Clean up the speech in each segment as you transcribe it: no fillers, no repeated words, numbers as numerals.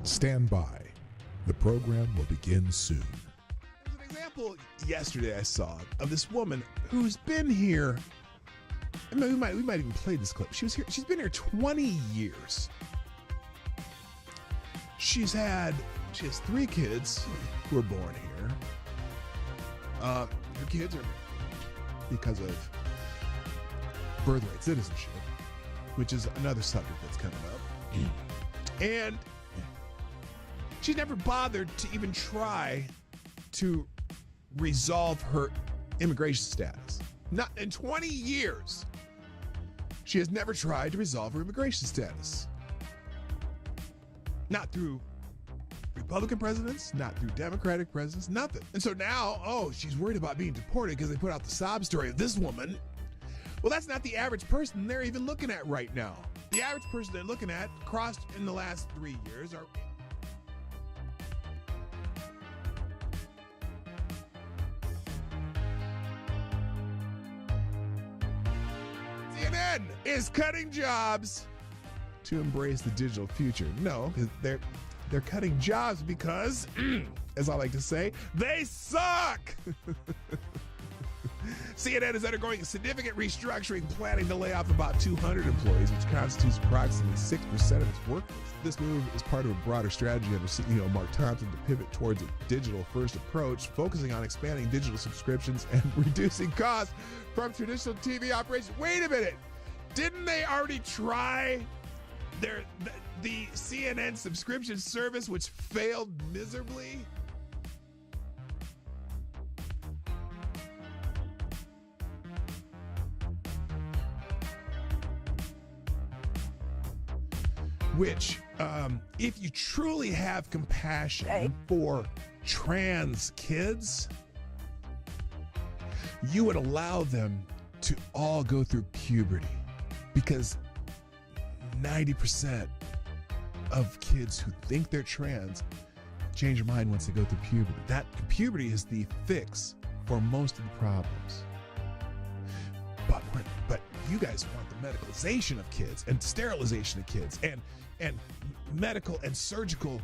Stand by. The program will begin soon. There's an example yesterday I saw of this woman who's been here. I mean, we might even play this clip. She's been here 20 years. She has 3 kids who were born here. Her kids are because of birthright citizenship, which is another subject that's coming up. And she's never bothered to even try to resolve her immigration status. Not in 20 years. She has never tried to resolve her immigration status. Not through Republican presidents, not through Democratic presidents, nothing. And so now, she's worried about being deported because they put out the sob story of this woman. Well, that's not the average person they're even looking at right now. The average person they're looking at crossed in the last 3 years are CNN is cutting jobs to embrace the digital future. No, they're cutting jobs because, as I like to say, they suck. CNN is undergoing significant restructuring, planning to lay off about 200 employees, which constitutes approximately 6% of its workforce. This move is part of a broader strategy under CEO Mark Thompson to pivot towards a digital-first approach, focusing on expanding digital subscriptions and reducing costs from traditional TV operations. Wait a minute. Didn't they already try the CNN subscription service, which failed miserably? Which, if you truly have compassion for trans kids, you would allow them to all go through puberty, because 90% of kids who think they're trans change their mind once they go through puberty. That puberty is the fix for most of the problems. But you guys want the medicalization of kids and sterilization of kids and medical and surgical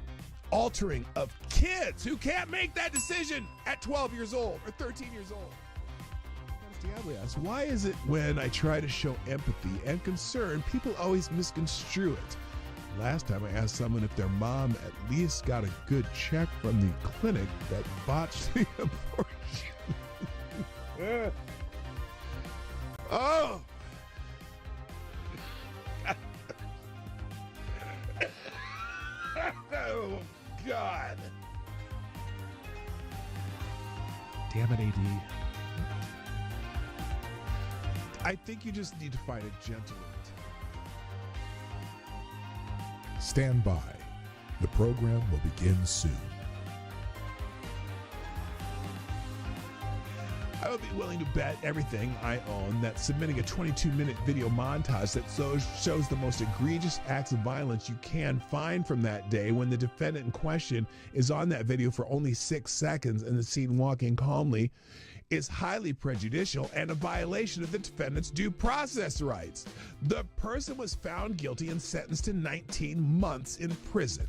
altering of kids who can't make that decision at 12 years old or 13 years old. Diablo asks, why is it when I try to show empathy and concern, people always misconstrue it? Last time I asked someone if their mom at least got a good check from the clinic that botched the abortion. Oh! Oh, God. Damn it, AD. I think you just need to find a gentle way. Stand by. The program will begin soon. I would be willing to bet everything I own that submitting a 22-minute video montage that shows the most egregious acts of violence you can find from that day, when the defendant in question is on that video for only 6 seconds and the scene walking calmly, is highly prejudicial and a violation of the defendant's due process rights. The person was found guilty and sentenced to 19 months in prison.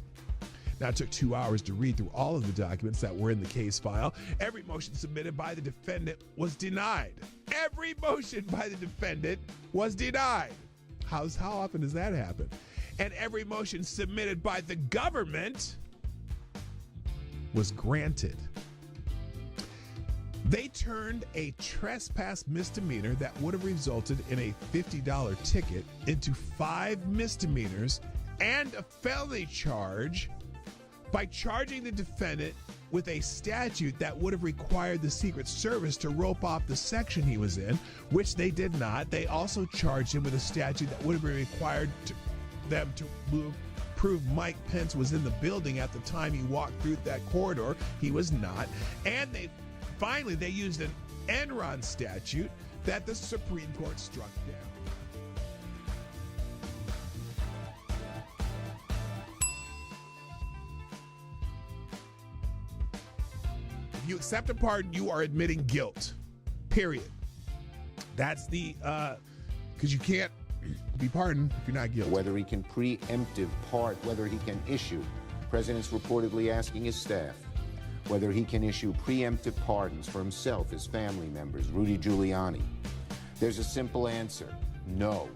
Now, it took 2 hours to read through all of the documents that were in the case file. Every motion submitted by the defendant was denied. Every motion by the defendant was denied. How often does that happen? And every motion submitted by the government was granted. They turned a trespass misdemeanor that would have resulted in a $50 ticket into 5 misdemeanors and a felony charge by charging the defendant with a statute that would have required the Secret Service to rope off the section he was in, which they did not. They also charged him with a statute that would have required them to prove Mike Pence was in the building at the time he walked through that corridor. He was not. And they used an Enron statute that the Supreme Court struck down. If you accept a pardon, you are admitting guilt. Period. That's the, because you can't be pardoned if you're not guilty. Whether he can preemptive pardon, whether he can issue The president's reportedly asking his staff whether he can issue preemptive pardons for himself, his family members, Rudy Giuliani. There's a simple answer: no.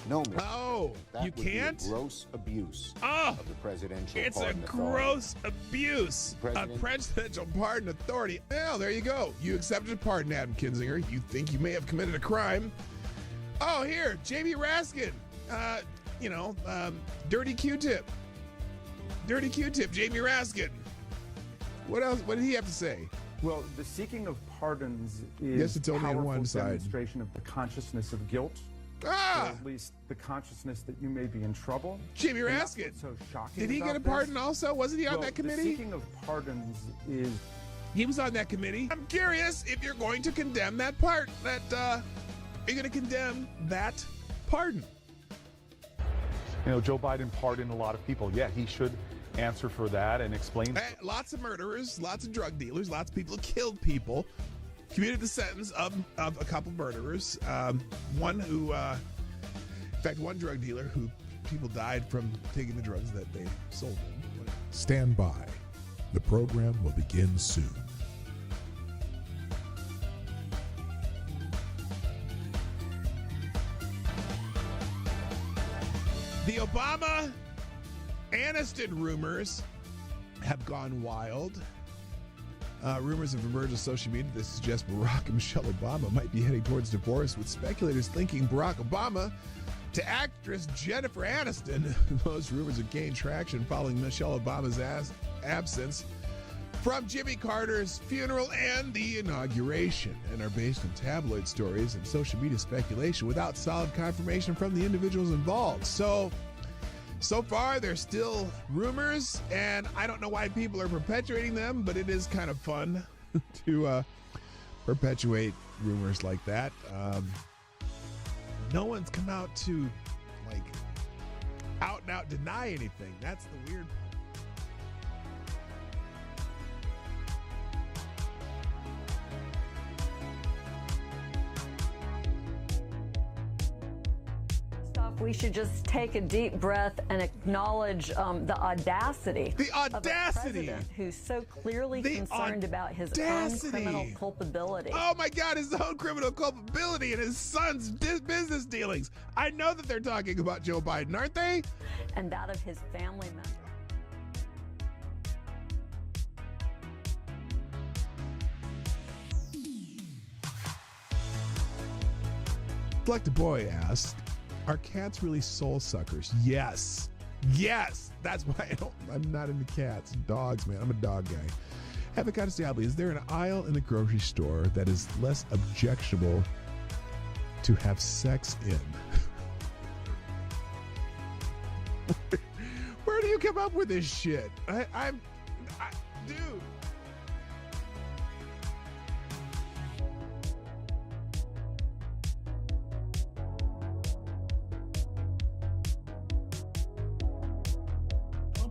No, Mr. Oh, that you would be a can't? gross abuse Oh, of the presidential it's a pardon authority. gross abuse. President- A presidential pardon authority. Well, there you go. You accepted a pardon, Adam Kinzinger. You think you may have committed a crime. Oh, here, J.B. Raskin. Dirty Q-tip. Dirty Q-tip, J.B. Raskin. What else? What did he have to say? Well, the seeking of pardons is Yes, it's only on powerful one side. demonstration of the consciousness of guilt, or Ah, at least the consciousness that you may be in trouble. J.B. And that's Raskin. what's so shocking Did he about get a this. pardon also? Wasn't he on Well, that committee? The seeking of pardons is He was on that committee. I'm curious if you're going to condemn that part. Are you going to condemn that pardon? Joe Biden pardoned a lot of people. Yeah, he should answer for that and explain. Lots of murderers, lots of drug dealers, lots of people who killed people, commuted the sentence of a couple murderers. One drug dealer who people died from taking the drugs that they sold them. Stand by. The program will begin soon. The Obama-Aniston rumors have gone wild. Rumors have emerged on social media that suggest Barack and Michelle Obama might be heading towards divorce, with speculators linking Barack Obama to actress Jennifer Aniston. Those rumors have gained traction following Michelle Obama's absence from Jimmy Carter's funeral and the inauguration, and are based on tabloid stories and social media speculation without solid confirmation from the individuals involved. So far, they're still rumors, and I don't know why people are perpetuating them, but it is kind of fun to perpetuate rumors like that. No one's come out to, out and out deny anything. That's the weird part. We should just take a deep breath and acknowledge the audacity. The of a audacity! president who's so clearly The concerned about his own audacity! criminal culpability. Oh my God, his own criminal culpability and his son's business dealings. I know that they're talking about Joe Biden, aren't they? And that of his family members. Like the boy asked, are cats really soul suckers? Yes. Yes. That's why I'm not into cats. Dogs, man. I'm a dog guy. Avocado Diablo, is there an aisle in the grocery store that is less objectionable to have sex in? Where do you come up with this shit? Dude.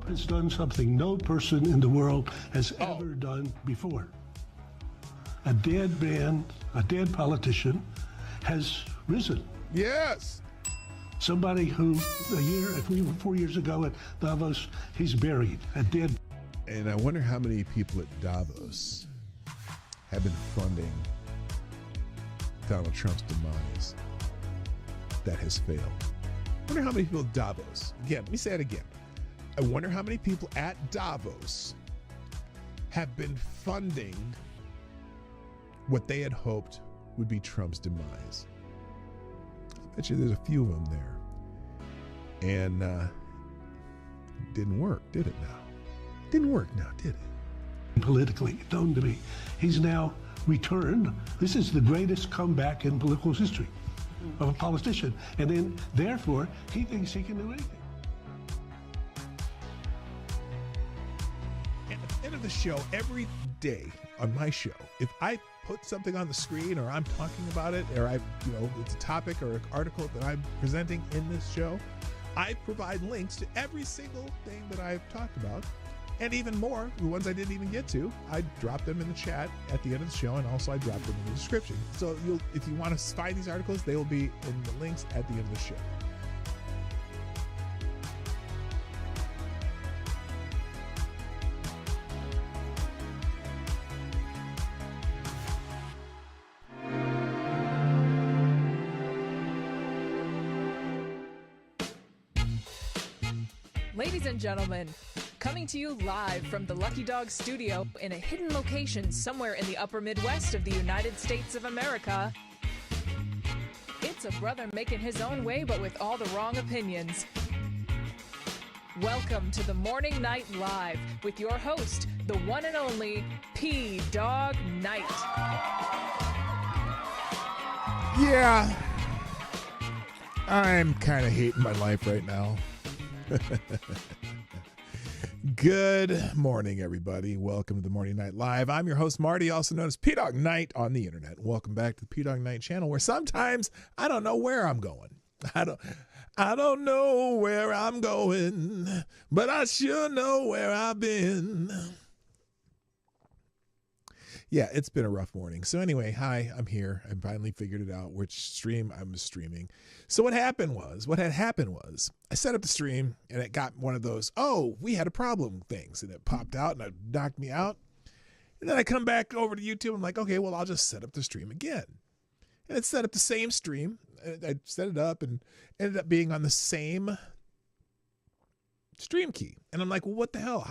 Has done something no person in the world has ever done before. A dead man, a dead politician has risen. Yes. Somebody who 4 years ago at Davos, he's buried, a dead. And I wonder how many people at Davos have been funding Donald Trump's demise that has failed. I wonder how many people at Davos, again, let me say it again. I wonder how many people at Davos have been funding what they had hoped would be Trump's demise. I bet you there's a few of them there. And it didn't work, did it now? Didn't work now, did it? Politically known to me. He's now returned. This is the greatest comeback in political history of a politician. And then, therefore, he thinks he can do anything. At the end of the show, every day on my show, if I put something on the screen or I'm talking about it, or it's a topic or an article that I'm presenting in this show, I provide links to every single thing that I've talked about, and even more, the ones I didn't even get to. I drop them in the chat at the end of the show, and also I drop them in the description. So if you want to find these articles, they will be in the links at the end of the show. Ladies and gentlemen, coming to you live from the Lucky Dog studio in a hidden location somewhere in the upper Midwest of the United States of America, it's a brother making his own way but with all the wrong opinions. Welcome to the Morning Night Live with your host, the one and only P-Dog Night. Yeah, I'm kind of hating my life right now. Good morning, everybody. Welcome to the Morning Night Live. I'm your host, Marty, also known as P-Dog Night on the internet. Welcome back to the P-Dog Night channel, where sometimes I don't know where I'm going. I don't know where I'm going, but I sure know where I've been. Yeah, it's been a rough morning. So anyway, hi, I'm here. I finally figured it out which stream I was streaming. So what had happened was, I set up the stream and it got one of those, oh, we had a problem things. And it popped out and it knocked me out. And then I come back over to YouTube. I'm like, okay, well, I'll just set up the stream again. And it set up the same stream. I set it up and ended up being on the same stream key. And I'm like, well, what the hell?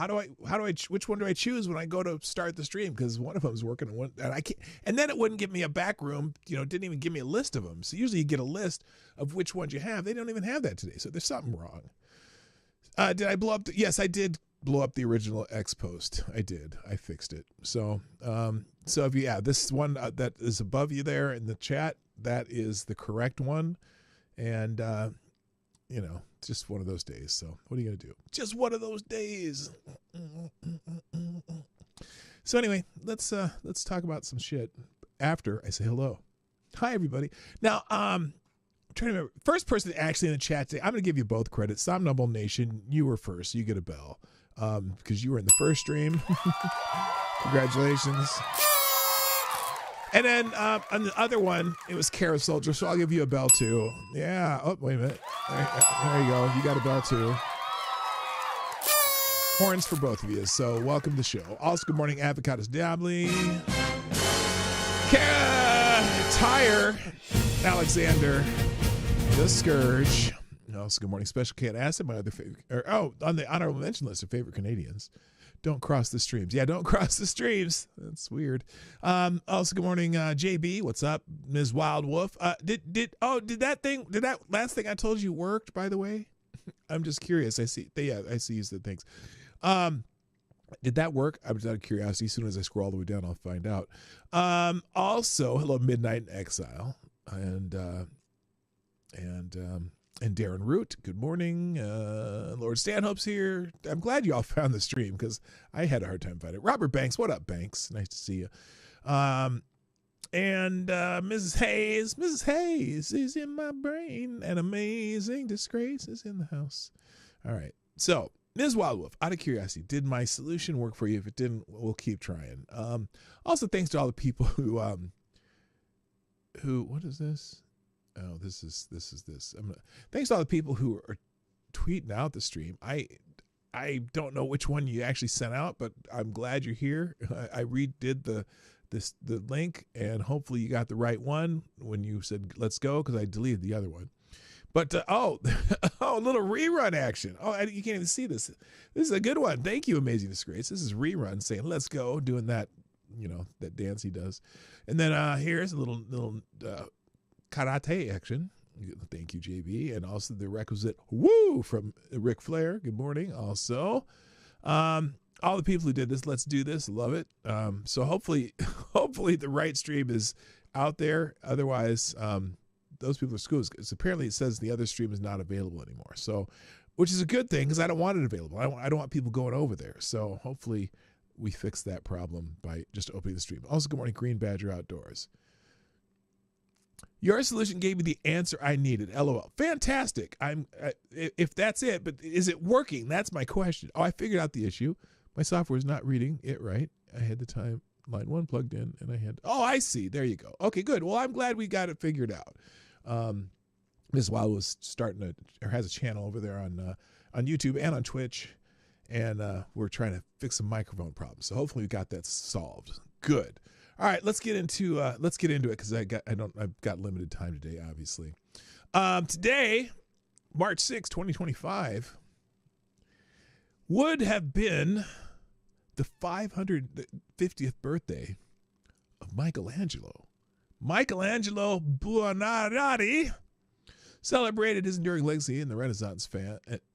Which one do I choose when I go to start the stream? Because one of them is working and I can't, and then it wouldn't give me a back room, didn't even give me a list of them. So usually you get a list of which ones you have. They don't even have that today. So there's something wrong. Did I blow up? Yes, I did blow up the original X post. I did. I fixed it. So, if this one that is above you there in the chat, that is the correct one. And, it's just one of those days. So what are you going to do? Just one of those days. So anyway, let's talk about some shit after I say hello. Hi, everybody. Now, I'm trying to remember. First person actually in the chat today, I'm going to give you both credits. Somnambule Nation, you were first. You get a bell because you were in the first stream. Congratulations. And then on the other one, it was Kara Soldier, so I'll give you a bell too. Yeah. Oh, wait a minute. There you go. You got a bell too. Horns for both of you. So welcome to the show. Also, good morning, Avocados Diabli. Kara, Tyre, Alexander, The Scourge. Also, good morning, Special Cat Acid, my other favorite. On the honorable mention list of favorite Canadians. Don't cross the streams. Yeah, don't cross the streams. That's weird. Also, good morning, JB. What's up, Ms. Wild Wolf? Did that last thing I told you worked? By the way, I'm just curious. I see you said things. Did that work? I was out of curiosity. As soon as I scroll all the way down, I'll find out. Also, hello, Midnight in Exile, and Darren Root, good morning. Lord Stanhope's here. I'm glad you all found the stream because I had a hard time finding it. Robert Banks, what up, Banks? Nice to see you. And Mrs. Hayes. Mrs. Hayes is in my brain. An amazing disgrace is in the house. All right. So, Ms. Wildwolf, out of curiosity, did my solution work for you? If it didn't, we'll keep trying. Also, thanks to all the people who what is this? Oh, this is this. Thanks to all the people who are tweeting out the stream. I don't know which one you actually sent out, but I'm glad you're here. I redid the link, and hopefully you got the right one when you said let's go, because I deleted the other one. But a little rerun action. Oh, you can't even see this. This is a good one. Thank you, Amazing Disgrace. This is rerun saying let's go, doing that, that dance he does, and then here's a little. Karate action. Thank you, JB. And also the requisite woo from Ric Flair. Good morning. Also, all the people who did this, let's do this. Love it. So hopefully the right stream is out there. Otherwise, those people are screwed. Apparently it says the other stream is not available anymore. So, which is a good thing because I don't want it available. I don't want people going over there. So hopefully we fix that problem by just opening the stream. Also, good morning, Green Badger Outdoors. Your solution gave me the answer I needed. LOL. Fantastic. If that's it, but is it working? That's my question. Oh, I figured out the issue. My software is not reading it right. I had the timeline 1 plugged in, and I had. Oh, I see. There you go. Okay, good. Well, I'm glad we got it figured out. Ms. Wild was has a channel over there on YouTube and on Twitch, and we're trying to fix some microphone problems. So hopefully we got that solved. Good. All right, let's get into it because I've got limited time today, obviously. Today, March 6, 2025, would have been the 550th birthday of Michelangelo. Michelangelo Buonarroti celebrated his enduring legacy, and the Renaissance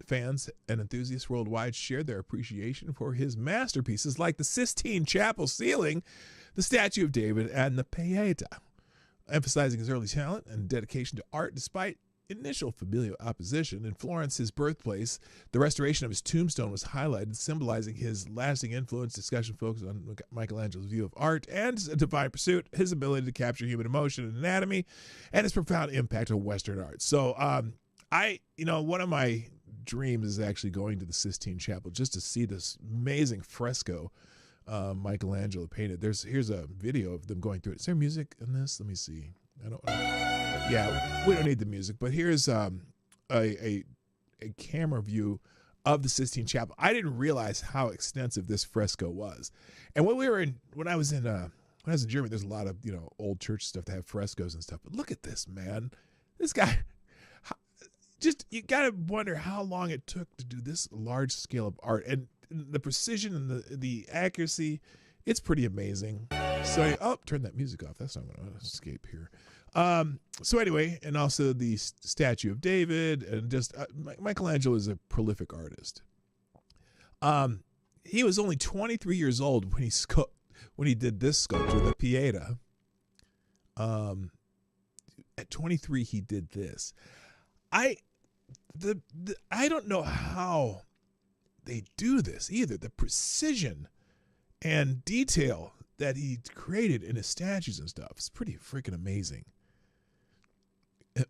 fans and enthusiasts worldwide shared their appreciation for his masterpieces like the Sistine Chapel ceiling, the Statue of David, and the Pieta, emphasizing his early talent and dedication to art despite initial familial opposition. In Florence, his birthplace, the restoration of his tombstone was highlighted, symbolizing his lasting influence. Discussion focused on Michelangelo's view of art and a divine pursuit, his ability to capture human emotion and anatomy, and his profound impact on Western art. So, one of my dreams is actually going to the Sistine Chapel just to see this amazing fresco Michelangelo painted. Here's a video of them going through it. Is there music in this? Let me see. Yeah, we don't need the music, but here's a camera view of the Sistine Chapel. I didn't realize how extensive this fresco was. And when I was in Germany, there's a lot of, old church stuff that have frescoes and stuff. But look at this, man. This guy, you got to wonder how long it took to do this large scale of art, and the precision and the accuracy. It's pretty amazing. So, turn that music off. That's not going to escape here. So anyway, and also the Statue of David, and just Michelangelo is a prolific artist. He was only 23 years old when he did this sculpture, the Pieta. At 23, he did this. I don't know how they do this either. The precision and detail that he created in his statues and stuff is pretty freaking amazing.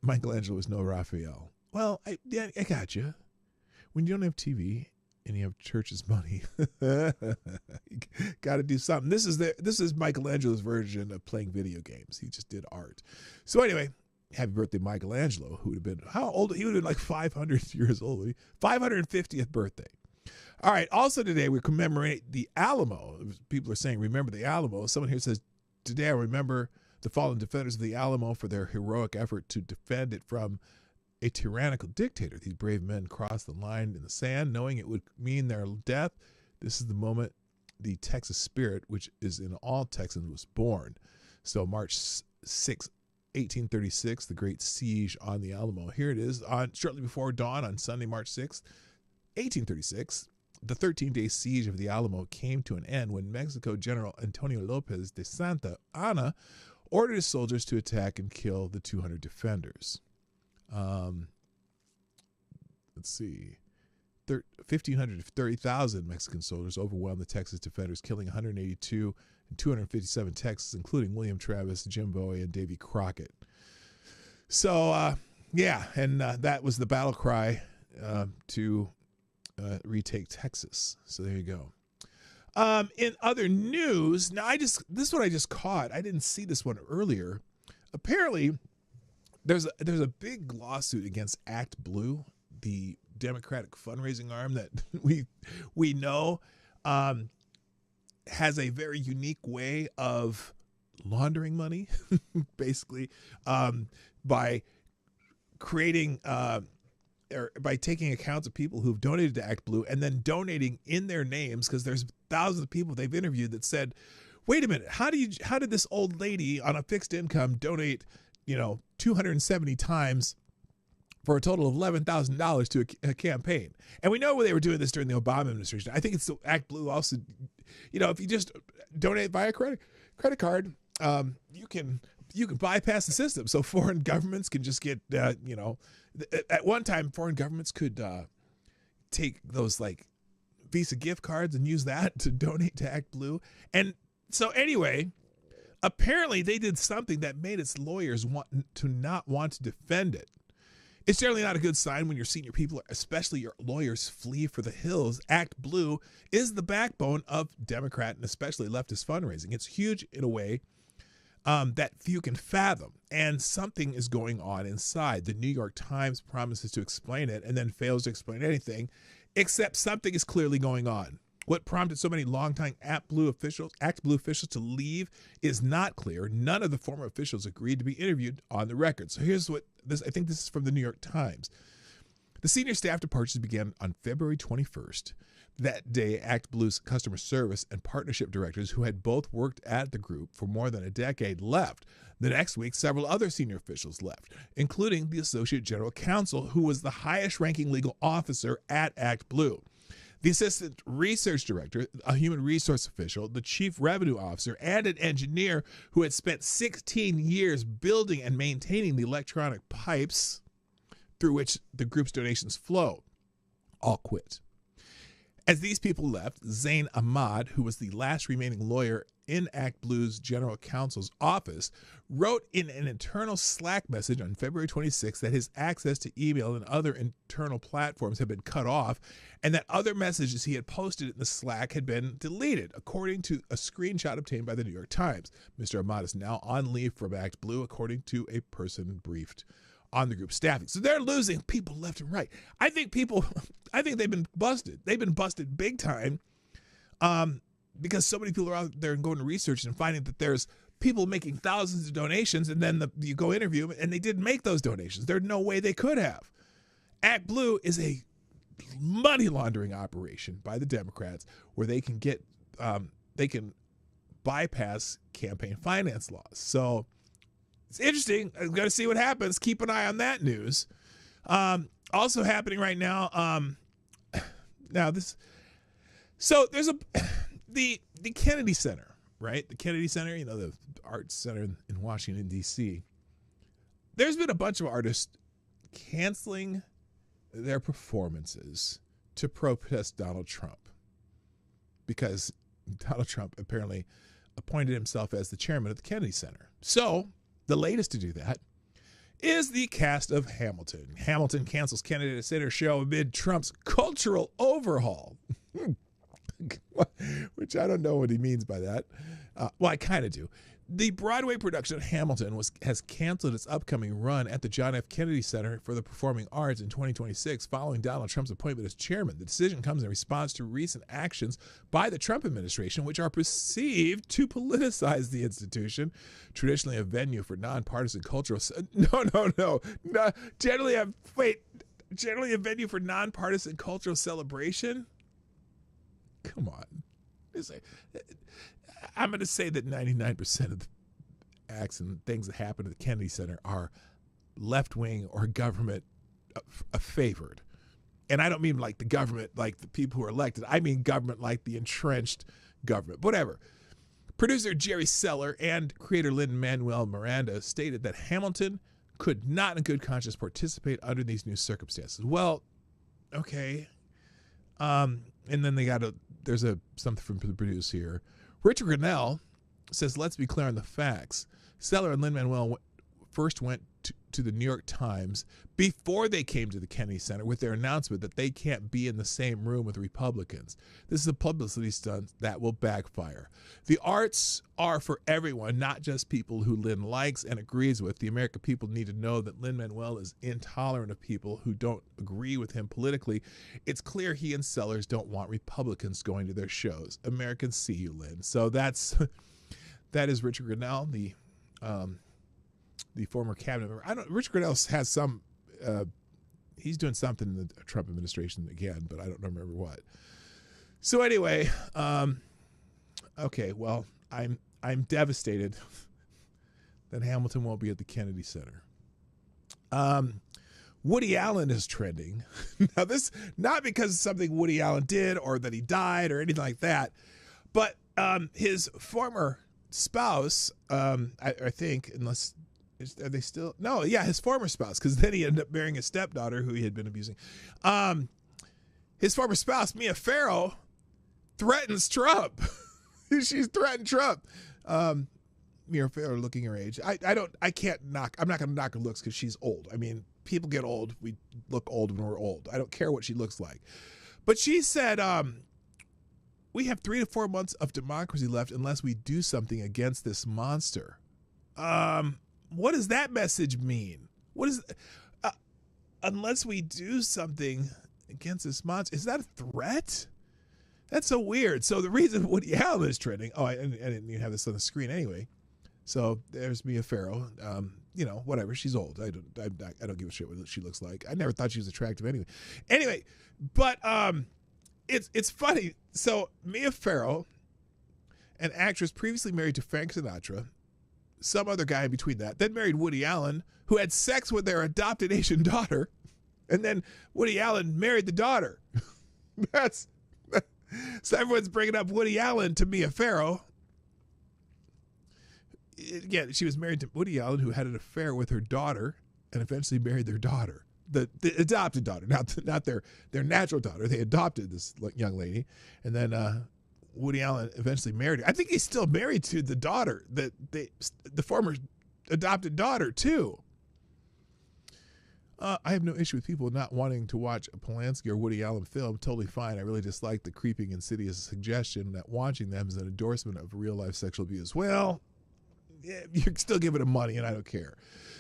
Michelangelo was no Raphael. Well, I got you. When you don't have TV and you have church's money, you got to do something. This is Michelangelo's version of playing video games. He just did art. So anyway, happy birthday, Michelangelo, who would have been, how old? He would have been like 500 years old. 550th birthday. All right. Also today, we commemorate the Alamo. People are saying, remember the Alamo. Someone here says, today I remember the fallen defenders of the Alamo for their heroic effort to defend it from a tyrannical dictator. These brave men crossed the line in the sand, knowing it would mean their death. This is the moment the Texas spirit, which is in all Texans, was born. So March 6, 1836, the great siege on the Alamo. Here it is, shortly before dawn on Sunday, March 6, 1836. The 13-day siege of the Alamo came to an end when Mexico General Antonio Lopez de Santa Anna ordered his soldiers to attack and kill the 200 defenders. Let's see. 1,500 to 30,000 Mexican soldiers overwhelmed the Texas defenders, killing 182 and 257 Texans, including William Travis, Jim Bowie, and Davy Crockett. So, that was the battle cry to retake Texas. So there you go. In other news, now this one I just caught. I didn't see this one earlier. Apparently, there's a big lawsuit against Act Blue, the Democratic fundraising arm that we know has a very unique way of laundering money, basically, by creating or by taking accounts of people who've donated to Act Blue and then donating in their names, because there's thousands of people they've interviewed that said, wait a minute, how did this old lady on a fixed income donate 270 times for a total of $11,000 to a campaign? And we know they were doing this during the Obama administration. I think it's Act Blue also, if you just donate via credit card, you can bypass the system. So foreign governments can just get, at one time foreign governments could take those like Visa gift cards and use that to donate to Act Blue. And so anyway, apparently they did something that made its lawyers not want to defend it. It's generally not a good sign when your senior people, especially your lawyers, flee for the hills. Act Blue is the backbone of Democrat and especially leftist fundraising. It's huge in a way that few can fathom, and something is going on inside. The New York Times promises to explain it and then fails to explain anything, except something is clearly going on. What prompted so many longtime Act Blue officials to leave is not clear. None of the former officials agreed to be interviewed on the record. So here's I think this is from the New York Times. The senior staff departures began on February 21st. That day, Act Blue's customer service and partnership directors, who had both worked at the group for more than a decade, left. The next week, several other senior officials left, including the Associate General Counsel, who was the highest-ranking legal officer at Act Blue. The assistant research director, a human resource official, the chief revenue officer, and an engineer who had spent 16 years building and maintaining the electronic pipes through which the group's donations flow, all quit. As these people left, Zain Ahmad, who was the last remaining lawyer in Act Blue's general counsel's office, wrote in an internal Slack message on February 26 that his access to email and other internal platforms had been cut off, and that other messages he had posted in the Slack had been deleted, according to a screenshot obtained by the New York Times. Mr. Ahmad is now on leave from Act Blue, according to a person briefed on the group staffing. So they're losing people left and right. I think they've been busted. They've been busted big time because so many people are out there and going to research and finding that there's people making thousands of donations, and then you go interview them and they didn't make those donations. There's no way they could have. Act Blue is a money laundering operation by the Democrats where they can get they can bypass campaign finance laws. So it's interesting. I'm going to see what happens. Keep an eye on that news. Also happening right now. There's the Kennedy Center, right? The Kennedy Center, the arts center in Washington, D.C. There's been a bunch of artists canceling their performances to protest Donald Trump because Donald Trump apparently appointed himself as the chairman of the Kennedy Center. So the latest to do that is the cast of Hamilton. Hamilton cancels Kennedy Center show amid Trump's cultural overhaul. Which I don't know what he means by that. Well, I kind of do. The Broadway production of Hamilton has canceled its upcoming run at the John F. Kennedy Center for the Performing Arts in 2026 following Donald Trump's appointment as chairman. The decision comes in response to recent actions by the Trump administration, which are perceived to politicize the institution, traditionally a venue for nonpartisan cultural... No. Generally a venue for nonpartisan cultural celebration? Come on. I'm going to say that 99% of the acts and things that happen at the Kennedy Center are left-wing or government favored. And I don't mean like the government, like the people who are elected. I mean government like the entrenched government. Whatever. Producer Jerry Seller and creator Lin-Manuel Miranda stated that Hamilton could not in good conscience participate under these new circumstances. Well, okay. And then there's something from the producer here. Richard Grinnell says, let's be clear on the facts. Seller and Lin-Manuel first went to the New York Times before they came to the Kennedy Center with their announcement that they can't be in the same room with Republicans. This is a publicity stunt that will backfire. The arts are for everyone, not just people who Lin likes and agrees with. The American people need to know that Lin-Manuel is intolerant of people who don't agree with him politically. It's clear he and Sellers don't want Republicans going to their shows. Americans see you, Lin. So that is Richard Grinnell, the former cabinet member. Richard Grinnell has some, he's doing something in the Trump administration again, but I don't remember what. So anyway, okay, well, I'm devastated that Hamilton won't be at the Kennedy Center. Woody Allen is trending. Now this, not because of something Woody Allen did or that he died or anything like that, but his former spouse, I think, unless... Are they still? No, yeah, his former spouse, because then he ended up marrying his stepdaughter who he had been abusing. His former spouse, Mia Farrow, threatens Trump. She's threatened Trump. Mia Farrow, looking her age. I'm not going to knock her looks because she's old. I mean, people get old. We look old when we're old. I don't care what she looks like. But she said, we have 3 to 4 months of democracy left unless we do something against this monster. What does that message mean? What is unless we do something against this monster? Is that a threat? That's so weird. So the reason Woody Allen is trending. Oh, I didn't even have this on the screen anyway. So there's Mia Farrow. Whatever. She's old. I don't give a shit what she looks like. I never thought she was attractive anyway. Anyway, but it's funny. So Mia Farrow, an actress previously married to Frank Sinatra, some other guy in between that, then married Woody Allen, who had sex with their adopted Asian daughter, and then Woody Allen married the daughter. So everyone's bringing up Woody Allen to Mia Farrow. Again, she was married to Woody Allen, who had an affair with her daughter, and eventually married their daughter, the adopted daughter, not their natural daughter. They adopted this young lady, and then Woody Allen eventually married her. I think he's still married to the daughter, the former adopted daughter too. I have no issue with people not wanting to watch a Polanski or Woody Allen film. Totally fine. I really just like the creeping, insidious suggestion that watching them is an endorsement of real-life sexual abuse. Well, yeah, you're still giving them money, and I don't care.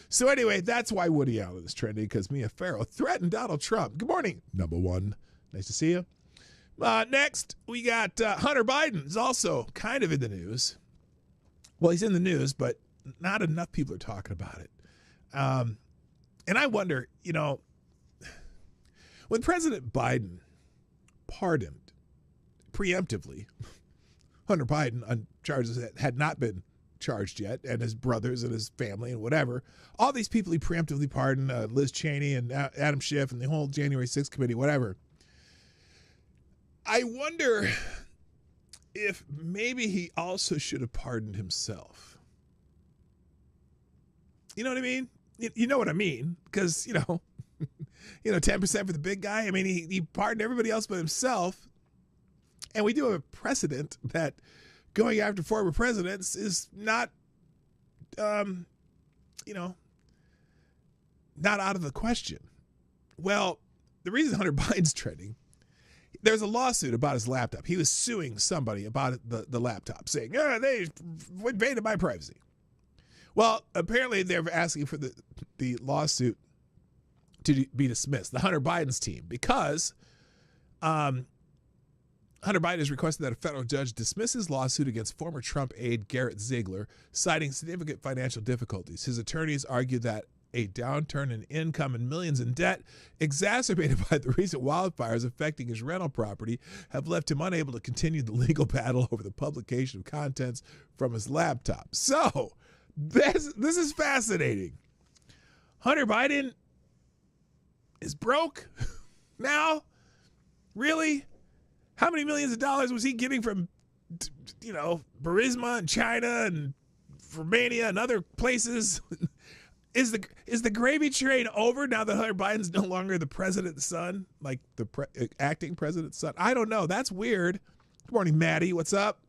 So anyway, that's why Woody Allen is trending, because Mia Farrow threatened Donald Trump. Good morning, number one. Nice to see you. Next, we got Hunter Biden is also kind of in the news. Well, he's in the news, but not enough people are talking about it. And I wonder, when President Biden pardoned preemptively Hunter Biden on charges that had not been charged yet, and his brothers and his family and whatever, all these people he preemptively pardoned, Liz Cheney and Adam Schiff and the whole January 6th committee, whatever. I wonder if maybe he also should have pardoned himself. You know what I mean? You know what I mean? Because, 10% for the big guy. I mean, he pardoned everybody else but himself. And we do have a precedent that going after former presidents is not, not out of the question. Well, the reason Hunter Biden's trending, there's a lawsuit about his laptop. He was suing somebody about the laptop, saying, they invaded my privacy. Well, apparently they're asking for the lawsuit to be dismissed, the Hunter Biden's team, because Hunter Biden has requested that a federal judge dismiss his lawsuit against former Trump aide Garrett Ziegler, citing significant financial difficulties. His attorneys argue that a downturn in income and millions in debt, exacerbated by the recent wildfires affecting his rental property, have left him unable to continue the legal battle over the publication of contents from his laptop. So, this is fascinating. Hunter Biden is broke now? Really? How many millions of dollars was he getting from, Burisma and China and Romania and other places? Is the gravy train over now that Hunter Biden's no longer the president's son, like the acting president's son? I don't know. That's weird. Good morning, Maddie. What's up?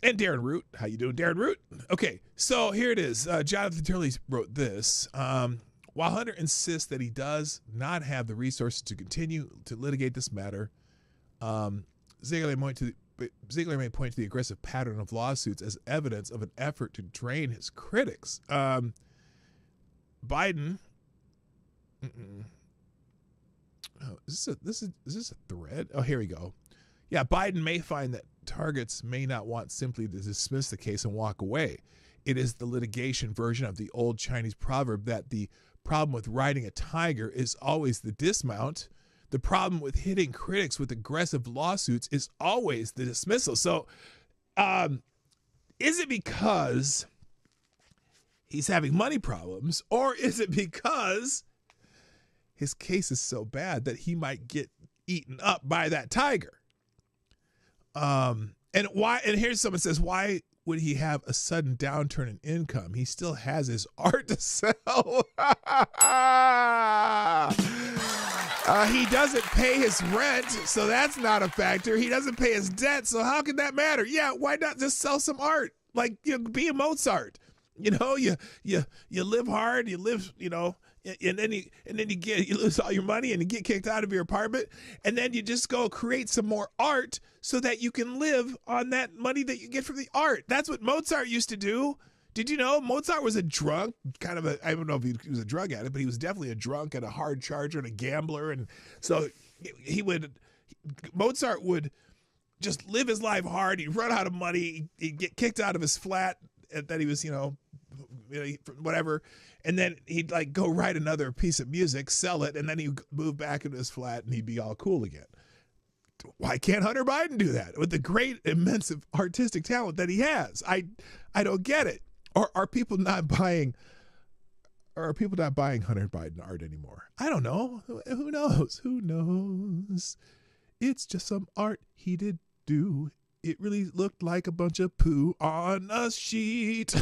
And Darren Root. How you doing, Darren Root? Okay, so here it is. Jonathan Turley wrote this. While Hunter insists that he does not have the resources to continue to litigate this matter, Ziegler may point to the aggressive pattern of lawsuits as evidence of an effort to drain his critics. Biden. Oh, is this a thread? Oh, here we go. Yeah, Biden may find that targets may not want simply to dismiss the case and walk away. It is the litigation version of the old Chinese proverb that the problem with riding a tiger is always the dismount. The problem with hitting critics with aggressive lawsuits is always the dismissal. So is it because he's having money problems, or is it because his case is so bad that he might get eaten up by that tiger? And why? And here's someone says, why would he have a sudden downturn in income? He still has his art to sell. He doesn't pay his rent, so that's not a factor. He doesn't pay his debt, so how can that matter? Yeah, why not just sell some art? Like, be a Mozart. You live hard, you live, and then you lose all your money and you get kicked out of your apartment, and then you just go create some more art so that you can live on that money that you get from the art. That's what Mozart used to do. Did you know Mozart was a drunk, I don't know if he was a drug addict, but he was definitely a drunk and a hard charger and a gambler. And so Mozart would just live his life hard. He'd run out of money. He'd get kicked out of his flat that he was, whatever. And then he'd like go write another piece of music, sell it, and then he'd move back into his flat and he'd be all cool again. Why can't Hunter Biden do that with the great, immense artistic talent that he has? I don't get it. Or are people not buying Hunter Biden art anymore? I don't know. Who knows? Who knows? It's just some art he did do. It really looked like a bunch of poo on a sheet.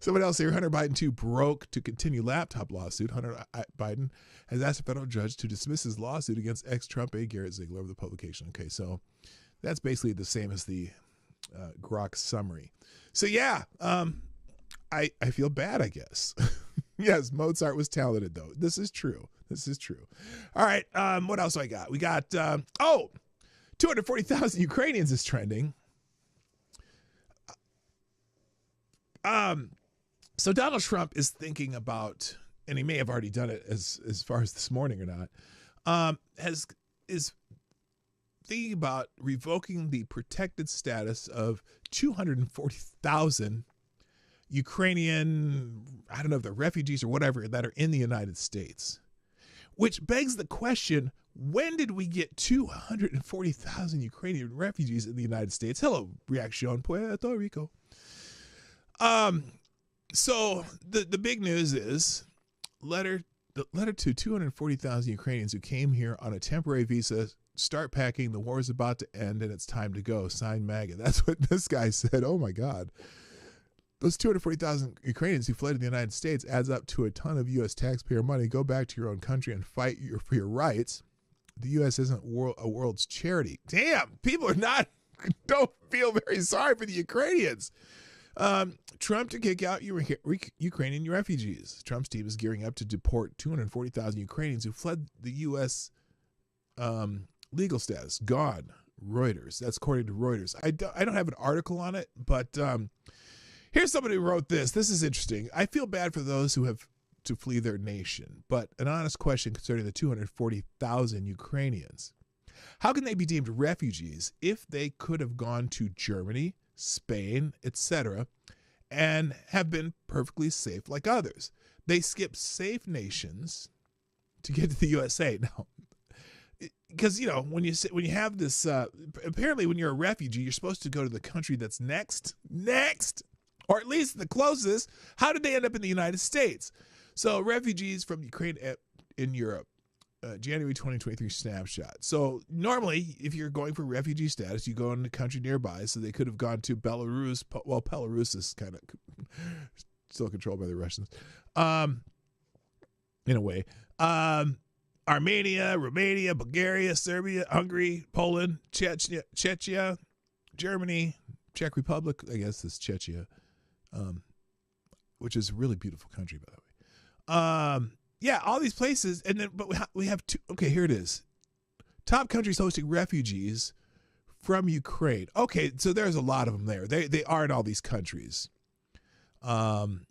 Somebody else here, Hunter Biden too broke to continue laptop lawsuit. Hunter Biden has asked a federal judge to dismiss his lawsuit against ex-Trump aide Garrett Ziegler of the publication. Okay, so that's basically the same as the Grok summary. So yeah, I feel bad, I guess. Yes, Mozart was talented though. This is true. All right, what else do I got? We got 240,000 Ukrainians is trending. So Donald Trump is thinking about, and he may have already done it as far as this morning or not, is thinking about revoking the protected status of 240,000 Ukrainian, I don't know if they're refugees or whatever, that are in the United States. Which begs the question, when did we get 240,000 Ukrainian refugees in the United States? Hello, Reaction Puerto Rico. So the big news is the letter to 240,000 Ukrainians who came here on a temporary visa. Start packing. The war is about to end and it's time to go. Sign MAGA. That's what this guy said. Oh my God. Those 240,000 Ukrainians who fled to the United States adds up to a ton of U.S. taxpayer money. Go back to your own country and fight for your rights. The U.S. isn't a world's charity. Damn, people don't feel very sorry for the Ukrainians. Trump to kick out Ukrainian refugees. Trump's team is gearing up to deport 240,000 Ukrainians who fled the U.S. Legal status. Gone. Reuters. That's according to Reuters. I don't have an article on it, but here's somebody who wrote this. This is interesting. I feel bad for those who have to flee their nation, but an honest question concerning the 240,000 Ukrainians. How can they be deemed refugees if they could have gone to Germany, Spain, etc., and have been perfectly safe like others? They skip safe nations to get to the USA. Now, because when you have this, apparently when you're a refugee, you're supposed to go to the country that's next, or at least the closest. How did they end up in the United States? So refugees from Ukraine in Europe. January 2023 snapshot. So normally, if you're going for refugee status, you go in a country nearby. So they could have gone to Belarus. Well, Belarus is kind of still controlled by the Russians, in a way. Armenia, Romania, Bulgaria, Serbia, Hungary, Poland, Czechia, Germany, Czech Republic. I guess it's Czechia, which is a really beautiful country, by the way. Yeah, all these places, and then but we have two. Okay, here it is. Top countries hosting refugees from Ukraine. Okay, so there's a lot of them there. They are in all these countries. Montenegro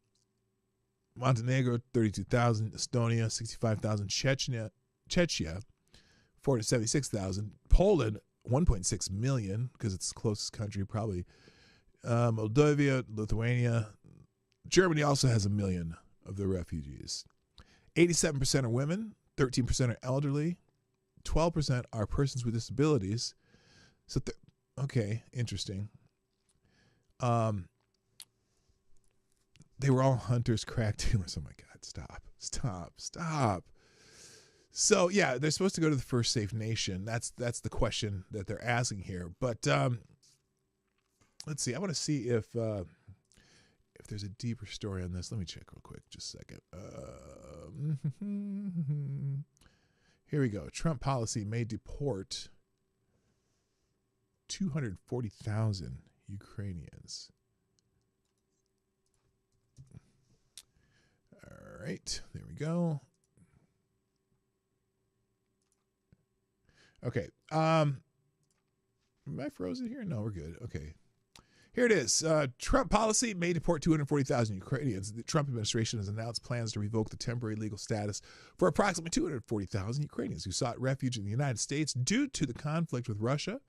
32,000, Estonia 65,000, Czechia 476,000, Poland 1.6 million because it's the closest country probably. Moldova, Lithuania, Germany also has 1 million of the refugees. 87% are women, 13% are elderly, 12% are persons with disabilities. So, okay, interesting. They were all hunters, crack dealers. Oh my God, stop. So yeah, they're supposed to go to the first safe nation. That's the question that they're asking here. But let's see. I want to see if there's a deeper story on this. Let me check real quick. Just a second. Here we go. Trump policy may deport 240,000 Ukrainians. All right. There we go. Okay. Am I frozen here? No, we're good. Okay. Here it is. Trump policy may deport 240,000 Ukrainians. The Trump administration has announced plans to revoke the temporary legal status for approximately 240,000 Ukrainians who sought refuge in the United States due to the conflict with Russia.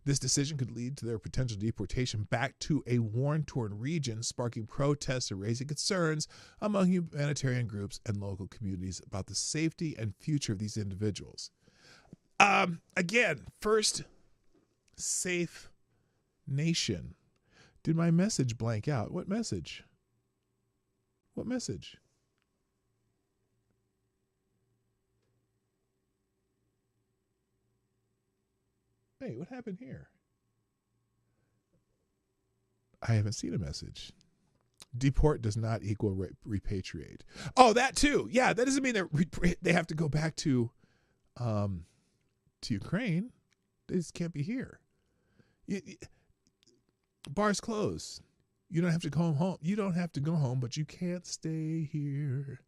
This decision could lead to their potential deportation back to a war-torn region, sparking protests and raising concerns among humanitarian groups and local communities about the safety and future of these individuals. Again, first safe nation. Did my message blank out? What message? What message? Hey, what happened here? I haven't seen a message. Deport does not equal repatriate. Oh, that too. Yeah, that doesn't mean they have to go back to Ukraine. They just can't be here. Bars closed. You don't have to go home. You don't have to go home, but you can't stay here.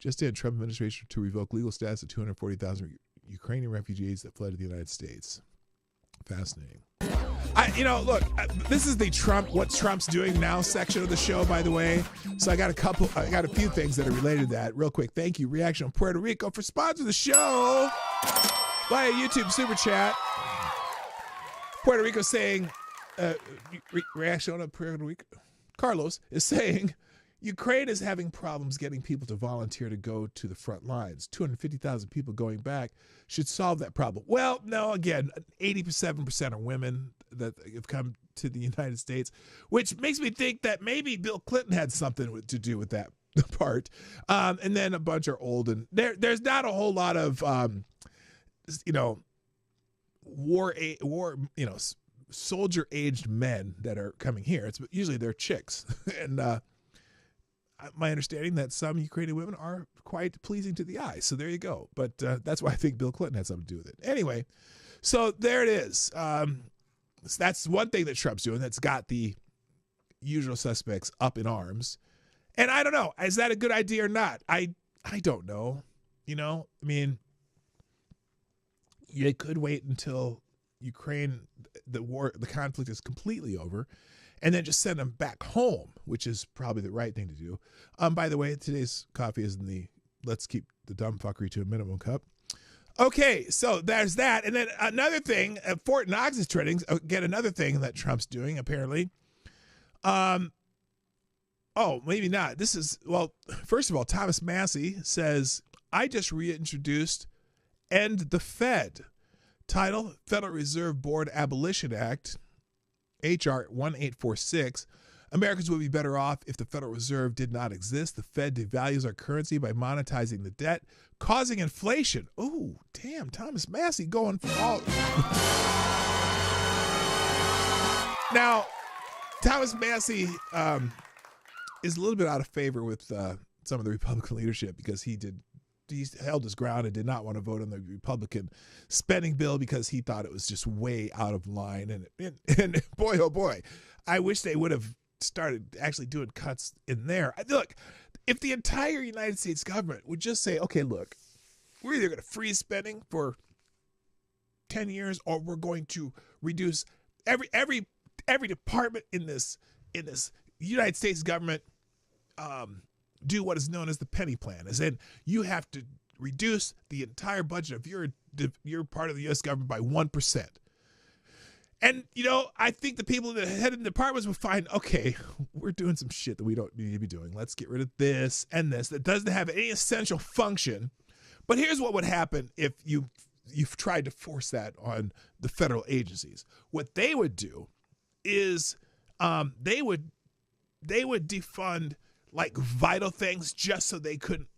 Just in, Trump administration to revoke legal status of 240,000 Ukrainian refugees that fled to the United States. Fascinating. Look, this is the what Trump's doing now section of the show, by the way. So I got a few things that are related to that. Real quick, thank you, Reaction on Puerto Rico, for sponsoring the show via YouTube Super Chat. Puerto Rico saying, Reaction on Puerto Rico. Carlos is saying, Ukraine is having problems getting people to volunteer to go to the front lines. 250,000 people going back should solve that problem. Well, no, again, 87% are women that have come to the United States, which makes me think that maybe Bill Clinton had something to do with that part. And then a bunch are old, and there's not a whole lot of, soldier-aged men that are coming here. It's usually they're chicks, and my understanding that some Ukrainian women are quite pleasing to the eye. So there you go. But that's why I think Bill Clinton had something to do with it. Anyway, so there it is. So that's one thing that Trump's doing that's got the usual suspects up in arms. And I don't know, is that a good idea or not? I don't know. I mean, you could wait until Ukraine, the conflict is completely over, and then just send them back home, which is probably the right thing to do. By the way, today's coffee is in the let's keep the dumb fuckery to a minimum cup. Okay, so there's that. And then another thing, Fort Knox is trending. Again, another thing that Trump's doing, apparently. Oh, maybe not. First of all, Thomas Massey says, I just reintroduced End the Fed. Title, Federal Reserve Board Abolition Act. HR 1846, Americans would be better off if the Federal Reserve did not exist. The Fed devalues our currency by monetizing the debt, causing inflation. Oh, damn, Thomas Massey going for all. Now, Thomas Massey is a little bit out of favor with some of the Republican leadership because he held his ground and did not want to vote on the Republican spending bill because he thought it was just way out of line. And boy, oh boy, I wish they would have started actually doing cuts in there. Look, if the entire United States government would just say, okay, look, we're either going to freeze spending for 10 years or we're going to reduce every department in this United States government, do what is known as the penny plan, as in you have to reduce the entire budget of your part of the U.S. government by 1%. And, I think the people that head of the departments will find, okay, we're doing some shit that we don't need to be doing. Let's get rid of this and this that doesn't have any essential function. But here's what would happen if you've tried to force that on the federal agencies. What they would do is they would defund like vital things just so they couldn't,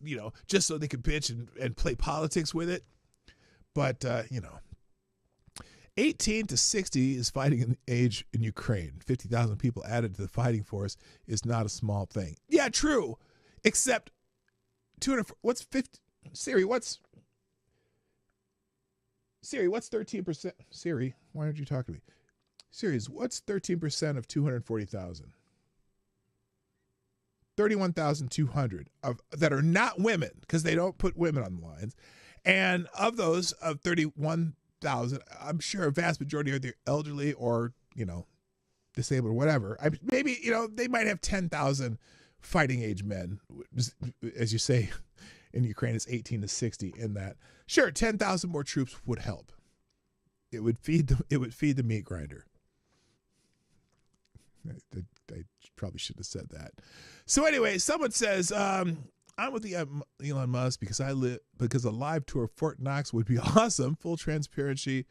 just so they could bitch and play politics with it. But, 18 to 60 is fighting age in Ukraine. 50,000 people added to the fighting force is not a small thing. Yeah, true. Except 200, what's 50? Siri, what's 13%? Siri, why aren't you talking to me? Siri, what's 13% of 240,000? 31,200 that are not women, because they don't put women on the lines. And of those, of 31,000, I'm sure a vast majority are the elderly or, disabled or whatever. Maybe, they might have 10,000 fighting age men, as you say, in Ukraine, it's 18 to 60 in that. Sure, 10,000 more troops would help. It would feed the meat grinder. I probably should have said that. So anyway, someone says, I'm with the Elon Musk because a live tour of Fort Knox would be awesome. Full transparency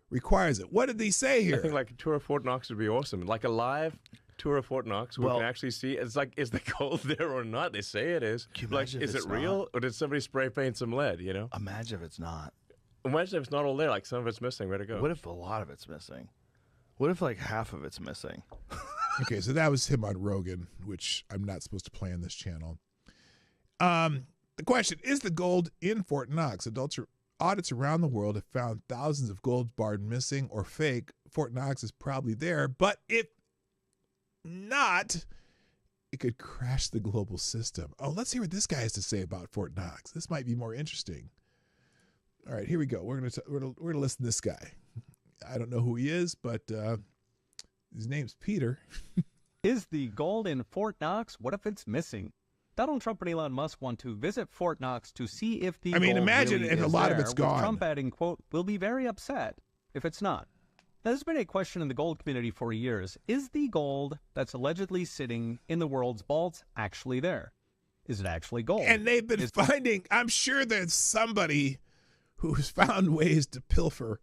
requires it. What did they say here? I think like a tour of Fort Knox would be awesome. Like a live tour of Fort Knox, we can actually see. It's like, is the gold there or not? They say it is. Like, is it real, or did somebody spray paint some lead? You know. Imagine if it's not. Imagine if it's not all there. Like some of it's missing. Where'd it go? What if a lot of it's missing? What if like half of it's missing? Okay, so that was him on Rogan, which I'm not supposed to play on this channel. The question, is the gold in Fort Knox? Audits around the world have found thousands of gold bars missing or fake. Fort Knox is probably there, but if not, it could crash the global system. Oh, let's hear what this guy has to say about Fort Knox. This might be more interesting. All right, here we go. We're gonna listen to this guy. I don't know who he is, but his name's Peter. Is the gold in Fort Knox? What if it's missing? Donald Trump and Elon Musk want to visit Fort Knox to see if the gold imagine really if is a lot there, of it's with gone. Trump adding, quote, "We'll be very upset if it's not." Now, there's been a question in the gold community for years. Is the gold that's allegedly sitting in the world's vaults actually there? Is it actually gold? And they've been finding, I'm sure there's somebody who's found ways to pilfer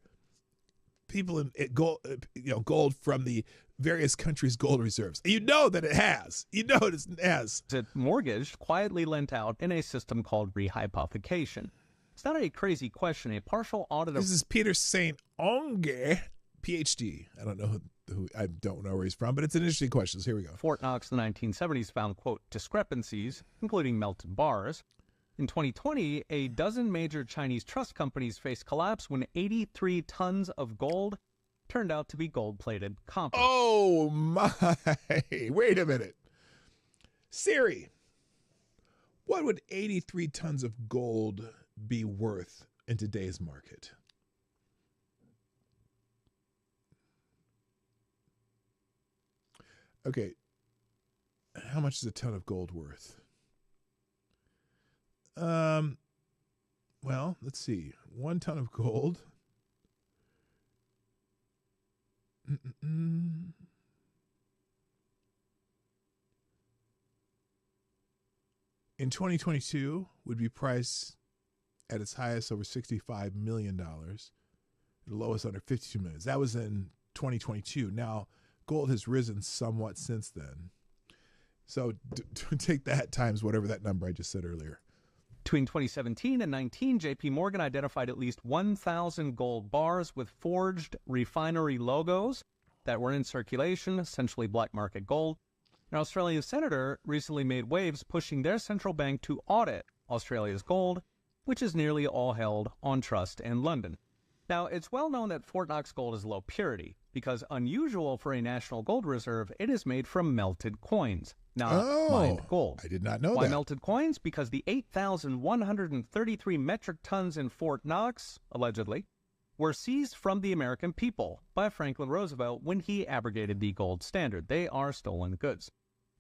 people in gold from the various countries' gold reserves. You know that it has. You know it has. It mortgaged, quietly lent out in a system called rehypothecation. It's not a crazy question. A partial audit of... This is Peter St. Onge, PhD. I don't know who I don't know where he's from, but it's an interesting question. So here we go. Fort Knox in the 1970s found, quote, discrepancies, including melted bars. In 2020, a dozen major Chinese trust companies faced collapse when 83 tons of gold turned out to be gold-plated copper. Oh, my. Wait a minute. Siri, what would 83 tons of gold be worth in today's market? Okay. How much is a ton of gold worth? Well, let's see. 1 ton of gold. In 2022 would be priced at its highest over $65 million. The lowest under $52 million. That was in 2022. Now, gold has risen somewhat since then. So take that times whatever that number I just said earlier. Between 2017 and 19, J.P. Morgan identified at least 1,000 gold bars with forged refinery logos that were in circulation, essentially black market gold. An Australian senator recently made waves pushing their central bank to audit Australia's gold, which is nearly all held on trust in London. Now, it's well known that Fort Knox gold is low purity because, unusual for a national gold reserve, it is made from melted coins, not mined gold. I did not know that. Why melted coins? Because the 8,133 metric tons in Fort Knox, allegedly, were seized from the American people by Franklin Roosevelt when he abrogated the gold standard. They are stolen goods.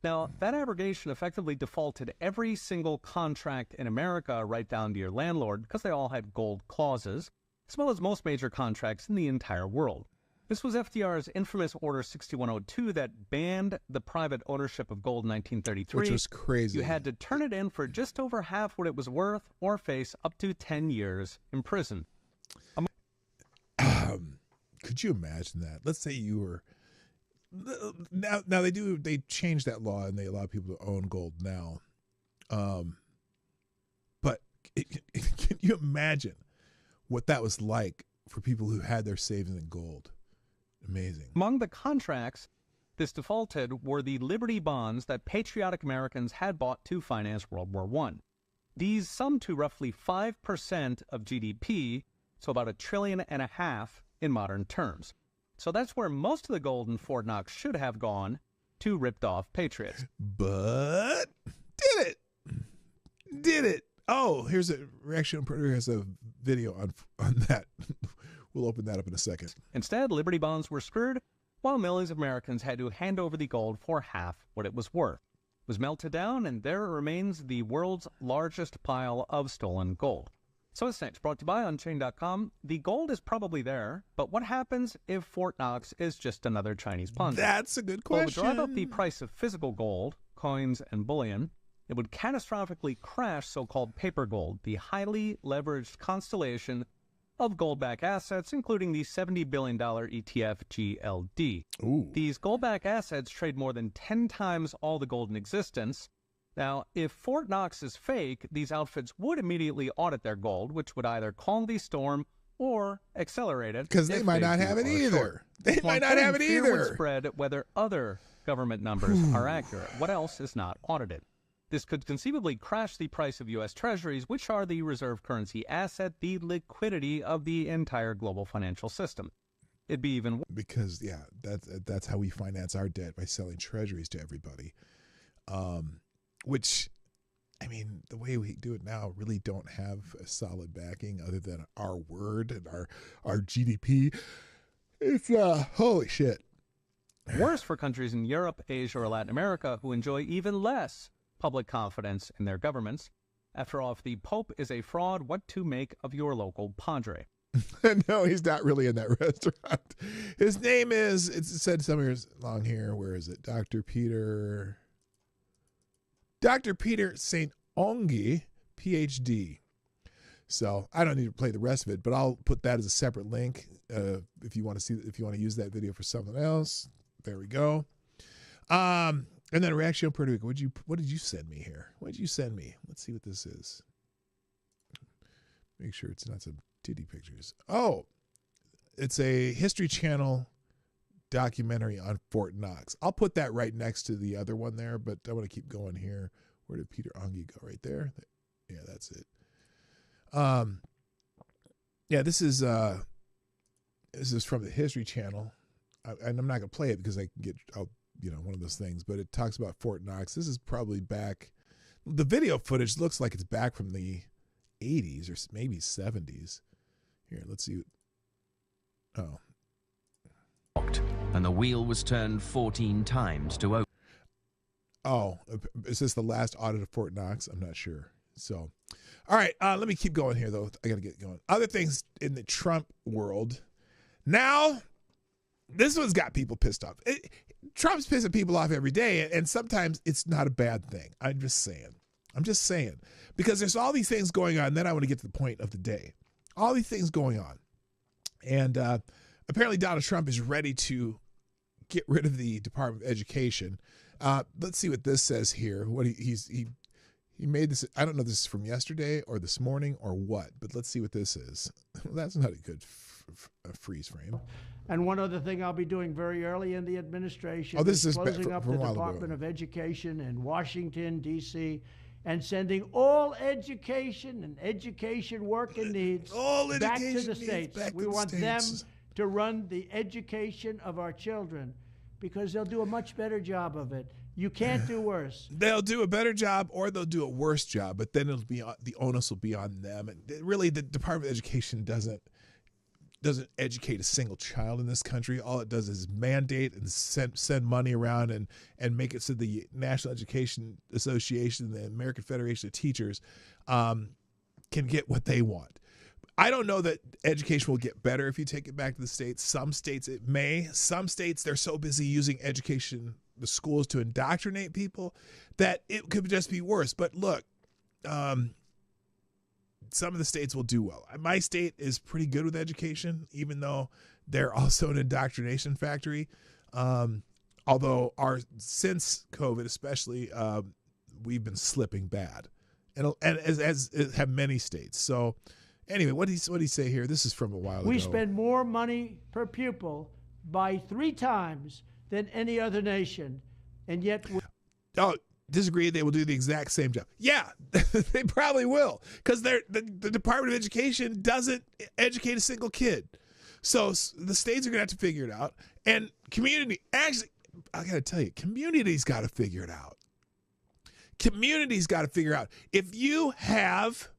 Now, that abrogation effectively defaulted every single contract in America right down to your landlord because they all had gold clauses, as well as most major contracts in the entire world. This was FDR's infamous Order 6102 that banned the private ownership of gold in 1933. Which was crazy. You had to turn it in for just over half what it was worth or face up to 10 years in prison. Could you imagine that? Let's say you were... Now they changed that law and they allow people to own gold now. But can you imagine what that was like for people who had their savings in gold? Amazing. Among the contracts this defaulted were the Liberty bonds that patriotic Americans had bought to finance World War I. These summed to roughly 5% of GDP, so about $1.5 trillion in modern terms. So that's where most of the gold in Fort Knox should have gone to ripped-off patriots. But did it? Oh, here's a reaction. Producer has a video on that. We'll open that up in a second. Instead, Liberty bonds were screwed, while millions of Americans had to hand over the gold for half what it was worth. It was melted down, and there remains the world's largest pile of stolen gold. So what's next? Brought to you by Unchained.com. The gold is probably there, but what happens if Fort Knox is just another Chinese Ponzi? That's a good question. Well, it would drive up the price of physical gold, coins, and bullion. It would catastrophically crash so-called paper gold, the highly leveraged constellation of gold-backed assets, including the $70 billion ETF GLD. Ooh. These gold-backed assets trade more than 10 times all the gold in existence. Now, if Fort Knox is fake, these outfits would immediately audit their gold, which would either calm the storm or accelerate it. Because they might not have it either. They might not have it fear would either. spread whether other government numbers are accurate. What else is not audited? This could conceivably crash the price of U.S. Treasuries, which are the reserve currency asset, the liquidity of the entire global financial system. It'd be even because that's how we finance our debt, by selling treasuries to everybody. Which, I mean, the way we do it now really don't have a solid backing other than our word and our GDP. It's holy shit. Worse for countries in Europe, Asia, or Latin America who enjoy even less public confidence in their governments. After all, if the Pope is a fraud, what to make of your local padre? No, he's not really in that restaurant. His name is, it said somewhere along here, where is it? Dr. Peter St. Ongi, PhD. So I don't need to play the rest of it, but I'll put that as a separate link if you want to use that video for something else. There we go. And then Reaction Puerto Rico. What did you send me here? What did you send me? Let's see what this is. Make sure it's not some titty pictures. Oh, it's a History Channel documentary on Fort Knox. I'll put that right next to the other one there, but I want to keep going here. Where did Peter Ongi go? Right there? Yeah, that's it. Yeah, this is from the History Channel. And I'm not going to play it because I can get one of those things, but it talks about Fort Knox. This is probably back. The video footage looks like it's back from the 80s or maybe 70s. Here, let's see. Oh. And the wheel was turned 14 times to open. Oh, is this the last audit of Fort Knox? I'm not sure. So, all right, let me keep going here, though. I got to get going. Other things in the Trump world. Now, this one's got people pissed off. Trump's pissing people off every day, and sometimes it's not a bad thing. I'm just saying. Because there's all these things going on, and then I want to get to the point of the day. All these things going on. And apparently Donald Trump is ready to get rid of the Department of Education. Let's see what this says here. What he made this. I don't know if this is from yesterday or this morning or what, but let's see what this is. That's not a good freeze frame. And one other thing I'll be doing very early in the administration is closing up the Department of Education in Washington, D.C., and sending all education and education work and needs back to the states. We want them to run the education of our children because they'll do a much better job of it. You can't do worse. They'll do a better job or they'll do a worse job, but then it'll be the onus will be on them. And really, the Department of Education doesn't educate a single child in this country. All it does is mandate and send money around and make it so the National Education Association, the American Federation of Teachers, can get what they want. I don't know that education will get better if you take it back to the states. Some states it may. Some states they're so busy using education, the schools, to indoctrinate people that it could just be worse. But look, some of the states will do well. My state is pretty good with education, even though they're also an indoctrination factory. Although since COVID especially, we've been slipping bad, and as have many states. So anyway, what did he say here? This is from a while ago. We spend more money per pupil by 3 times than any other nation, and yet disagree. They will do the exact same job. Yeah, they probably will, because the Department of Education doesn't educate a single kid. So the states are going to have to figure it out. And community, actually, I got to tell you, community's got to figure it out. Community's got to figure out. If you have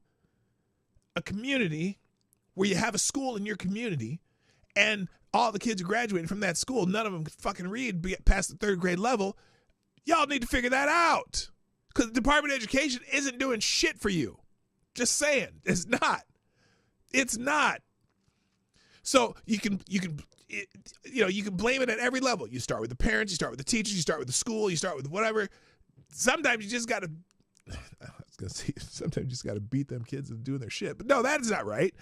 a community where you have a school in your community and all the kids are graduating from that school, none of them can fucking read past the 3rd grade level, y'all need to figure that out, because the Department of Education isn't doing shit for you. Just saying. It's not. It's not. So you can blame it at every level. You start with the parents, you start with the teachers, you start with the school, you start with whatever. Sometimes you just got to, sometimes you just got to beat them kids and doing their shit. But no, that is not right.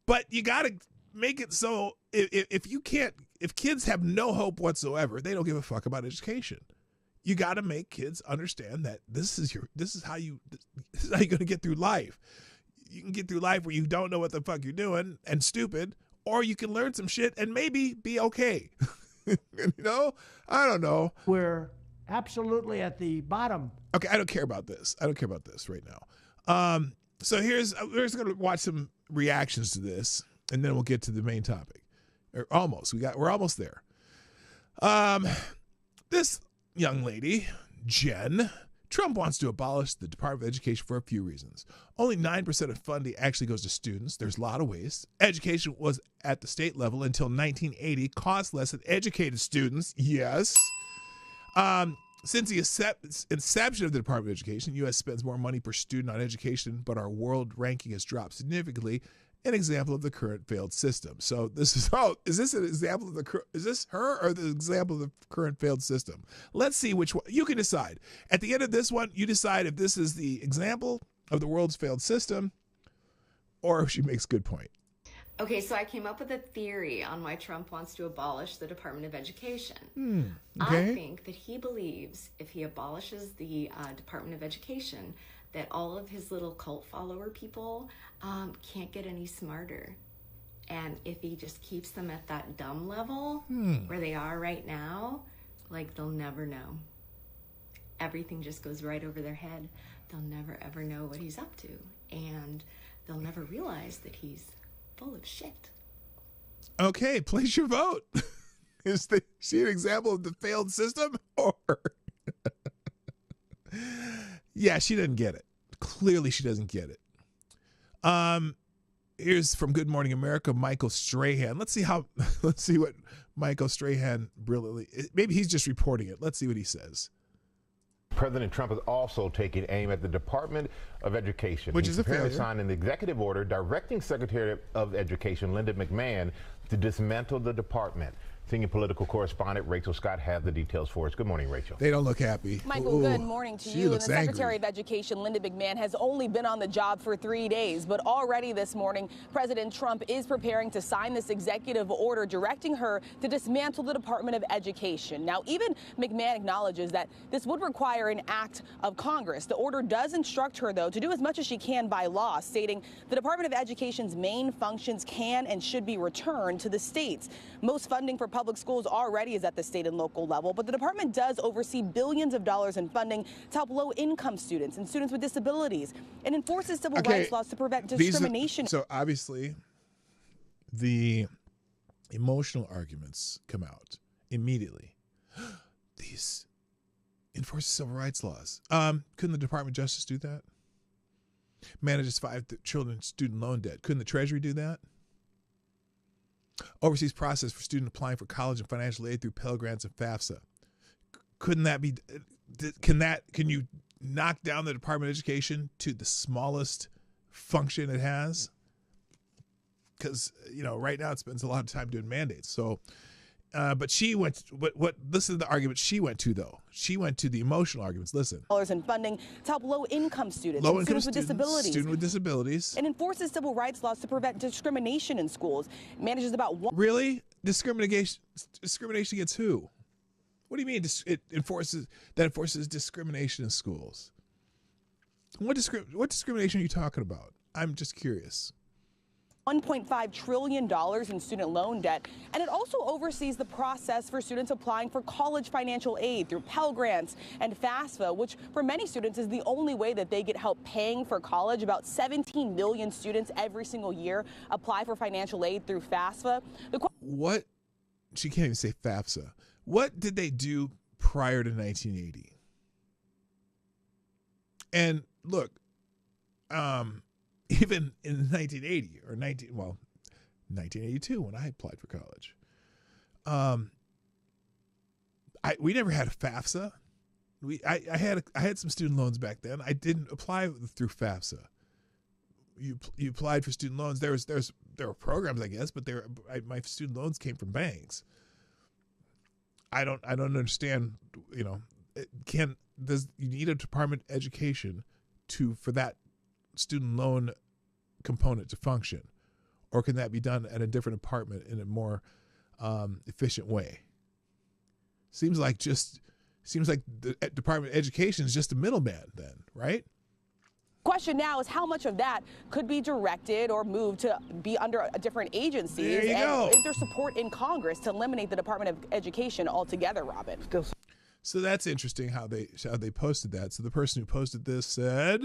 But you got to make it so if kids have no hope whatsoever, they don't give a fuck about education. You got to make kids understand that this is how you're going to get through life. You can get through life where you don't know what the fuck you're doing and stupid, or you can learn some shit and maybe be okay. I don't know. We're absolutely at the bottom. Okay, I don't care about this. I don't care about this right now. So we're just going to watch some reactions to this, and then we'll get to the main topic. Or almost. We're almost there. This young lady, Jen, Trump wants to abolish the Department of Education for a few reasons. Only 9% of funding actually goes to students. There's a lot of waste. Education was at the state level until 1980, cost less than educated students. Yes. Since the inception of the Department of Education, the U.S. spends more money per student on education, but our world ranking has dropped significantly. An example of the current failed system. So this is, is this an example of is this her or the example of the current failed system? Let's see which one. You can decide. At the end of this one, you decide if this is the example of the world's failed system or if she makes a good point. Okay, so I came up with a theory on why Trump wants to abolish the Department of Education. Okay. I think that he believes if he abolishes the Department of Education, that all of his little cult follower people can't get any smarter. And if he just keeps them at that dumb level where they are right now, like they'll never know. Everything just goes right over their head. They'll never ever know what he's up to. And they'll never realize that he's full of shit. Okay, place your vote. Is she an example of the failed system? Or yeah, she doesn't get it. Clearly she doesn't get it. Here's from Good Morning America, Michael Strahan. Let's see what Michael Strahan brilliantly, maybe he's just reporting it. Let's see what he says. President Trump is also taking aim at the Department of Education, which is a failure. He's signed an executive order directing Secretary of Education Linda McMahon to dismantle the department. Senior political correspondent Rachel Scott has the details for us. Good morning, Rachel. They don't look happy. Michael, good morning to you. And the Secretary of Education, Linda McMahon, has only been on the job for 3 days, but already this morning, President Trump is preparing to sign this executive order directing her to dismantle the Department of Education. Now, even McMahon acknowledges that this would require an act of Congress. The order does instruct her, though, to do as much as she can by law, stating the Department of Education's main functions can and should be returned to the states. Most funding for public schools already is at the state and local level, but the department does oversee billions of dollars in funding to help low-income students and students with disabilities, and enforces civil rights laws to prevent discrimination. So obviously, the emotional arguments come out immediately. These enforces civil rights laws. Couldn't the Department of Justice do that? Manages 5 children's student loan debt. Couldn't the Treasury do that? Overseas process for student applying for college and financial aid through Pell Grants and FAFSA. Couldn't that be? Can you knock down the Department of Education to the smallest function it has? Because right now it spends a lot of time doing mandates. So, but she went. Listen to the argument she went to, though. She went to the emotional arguments. Listen. Dollars in funding to help low-income students and students with disabilities. And enforces civil rights laws to prevent discrimination in schools. Manages about Really? Discrimination against who? What do you mean it enforces discrimination in schools? What discrimination are you talking about? I'm just curious. $1.5 trillion in student loan debt, and it also oversees the process for students applying for college financial aid through Pell Grants and FAFSA, which for many students is the only way that they get help paying for college. About 17 million students every single year apply for financial aid through FAFSA. What? She can't even say FAFSA. What did they do prior to 1980? And look, even in 1980 or 1982 when I applied for college, we never had a FAFSA. I had some student loans back then. I didn't apply through FAFSA. you applied for student loans. There were programs, I guess, but my student loans came from banks. I don't understand. You know, you need a Department of Education for that student loan component to function, or can that be done at a different department in a more efficient way? Seems like the Department of Education is just a middleman then, right? Question now is how much of that could be directed or moved to be under different agencies? There you go. Is there support in Congress to eliminate the Department of Education altogether, Robin? So that's interesting how they posted that. So the person who posted this said,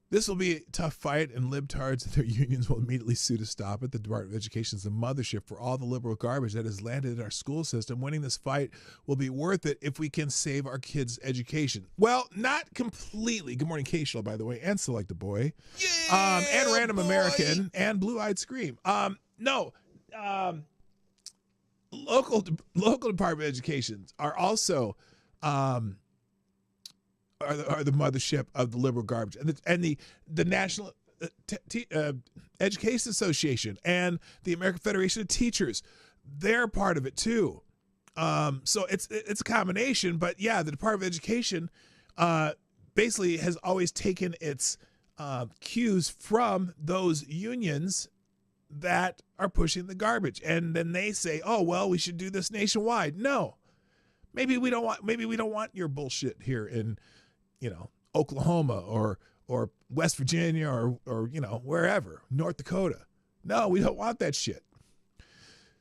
"This will be a tough fight, and libtards and their unions will immediately sue to stop it. The Department of Education is the mothership for all the liberal garbage that has landed in our school system. Winning this fight will be worth it if we can save our kids' education." Well, not completely. Good morning, K-Shell, by the way, and Select a Boy. And Random American, and Blue-Eyed Scream. Local Department of Educations are also are the mothership of the liberal garbage, and the National Education Association and the American Federation of Teachers, they're part of it too. So it's a combination, but yeah, the Department of Education basically has always taken its cues from those unions that are pushing the garbage, and then they say, "Oh well, we should do this nationwide." No, maybe we don't want your bullshit here in, Oklahoma or West Virginia or wherever, North Dakota. No, we don't want that shit.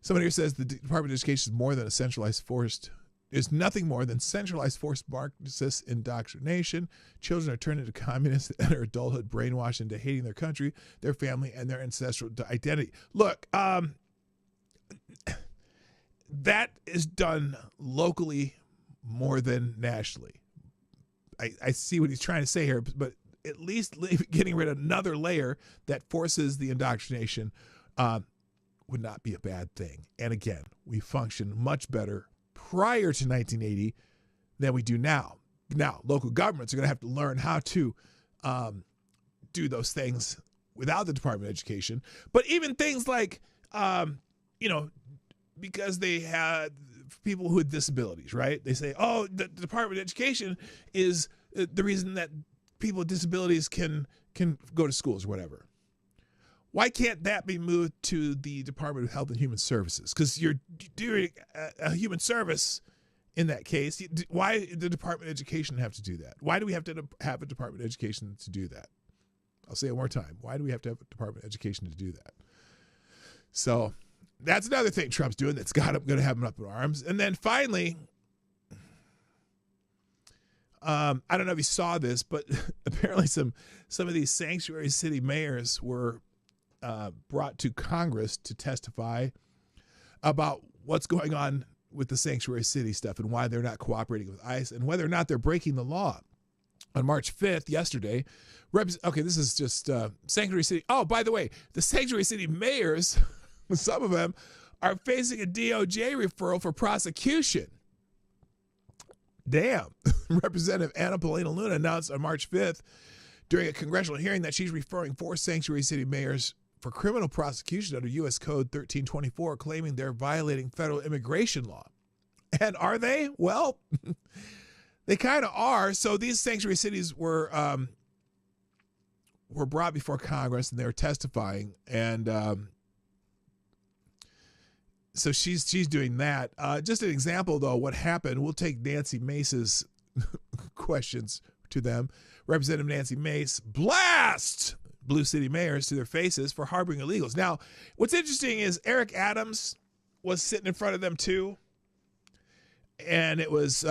Somebody here says the Department of Education is more than a centralized forced. Is nothing more than centralized forced Marxist indoctrination. Children are turned into communists that enter adulthood brainwashed into hating their country, their family, and their ancestral identity. Look, that is done locally more than nationally. I see what he's trying to say here, but at least getting rid of another layer that forces the indoctrination would not be a bad thing. And again, we function much better prior to 1980 than we do now. Now, local governments are going to have to learn how to do those things without the Department of Education. But even things like, because they had people who had disabilities, right? They say, oh, the Department of Education is the reason that people with disabilities can go to schools or whatever. Why can't that be moved to the Department of Health and Human Services? Because you're doing a human service in that case. Why did the Department of Education have to do that? Why do we have to have a Department of Education to do that? I'll say it one more time. Why do we have to have a Department of Education to do that? So that's another thing Trump's doing that's going to have him up in arms. And then finally, I don't know if you saw this, but apparently some of these sanctuary city mayors were brought to Congress to testify about what's going on with the sanctuary city stuff and why they're not cooperating with ICE and whether or not they're breaking the law. On March 5th, yesterday, this is just sanctuary city. Oh, by the way, the sanctuary city mayors, some of them, are facing a DOJ referral for prosecution. Damn. Representative Anna Paulina Luna announced on March 5th during a congressional hearing that she's referring 4 sanctuary city mayors for criminal prosecution under U.S. Code 1324, claiming they're violating federal immigration law. And are they? Well, they kind of are. So these sanctuary cities were brought before Congress and they were testifying. And so she's doing that. Just an example, though, what happened. We'll take Nancy Mace's questions to them. Representative Nancy Mace blasts Blue City mayors to their faces for harboring illegals. Now, what's interesting is Eric Adams was sitting in front of them too. And it was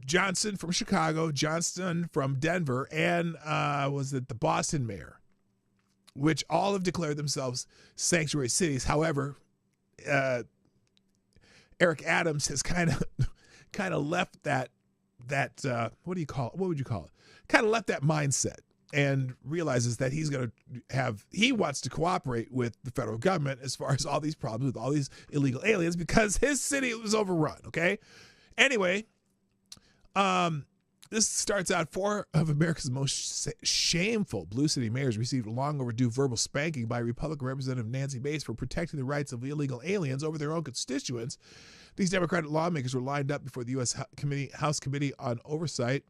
Johnson from Chicago, Johnston from Denver, and was it the Boston mayor, which all have declared themselves sanctuary cities. However, Eric Adams has kind of left that what would you call it? Kind of left that mindset and realizes that he wants to cooperate with the federal government as far as all these problems with all these illegal aliens because his city was overrun. Okay. Anyway, This starts out 4 of America's most shameful blue city mayors received a long overdue verbal spanking by Republican Representative Nancy Mace for protecting the rights of illegal aliens over their own constituents. These Democratic lawmakers were lined up before the U.S. House Committee on Oversight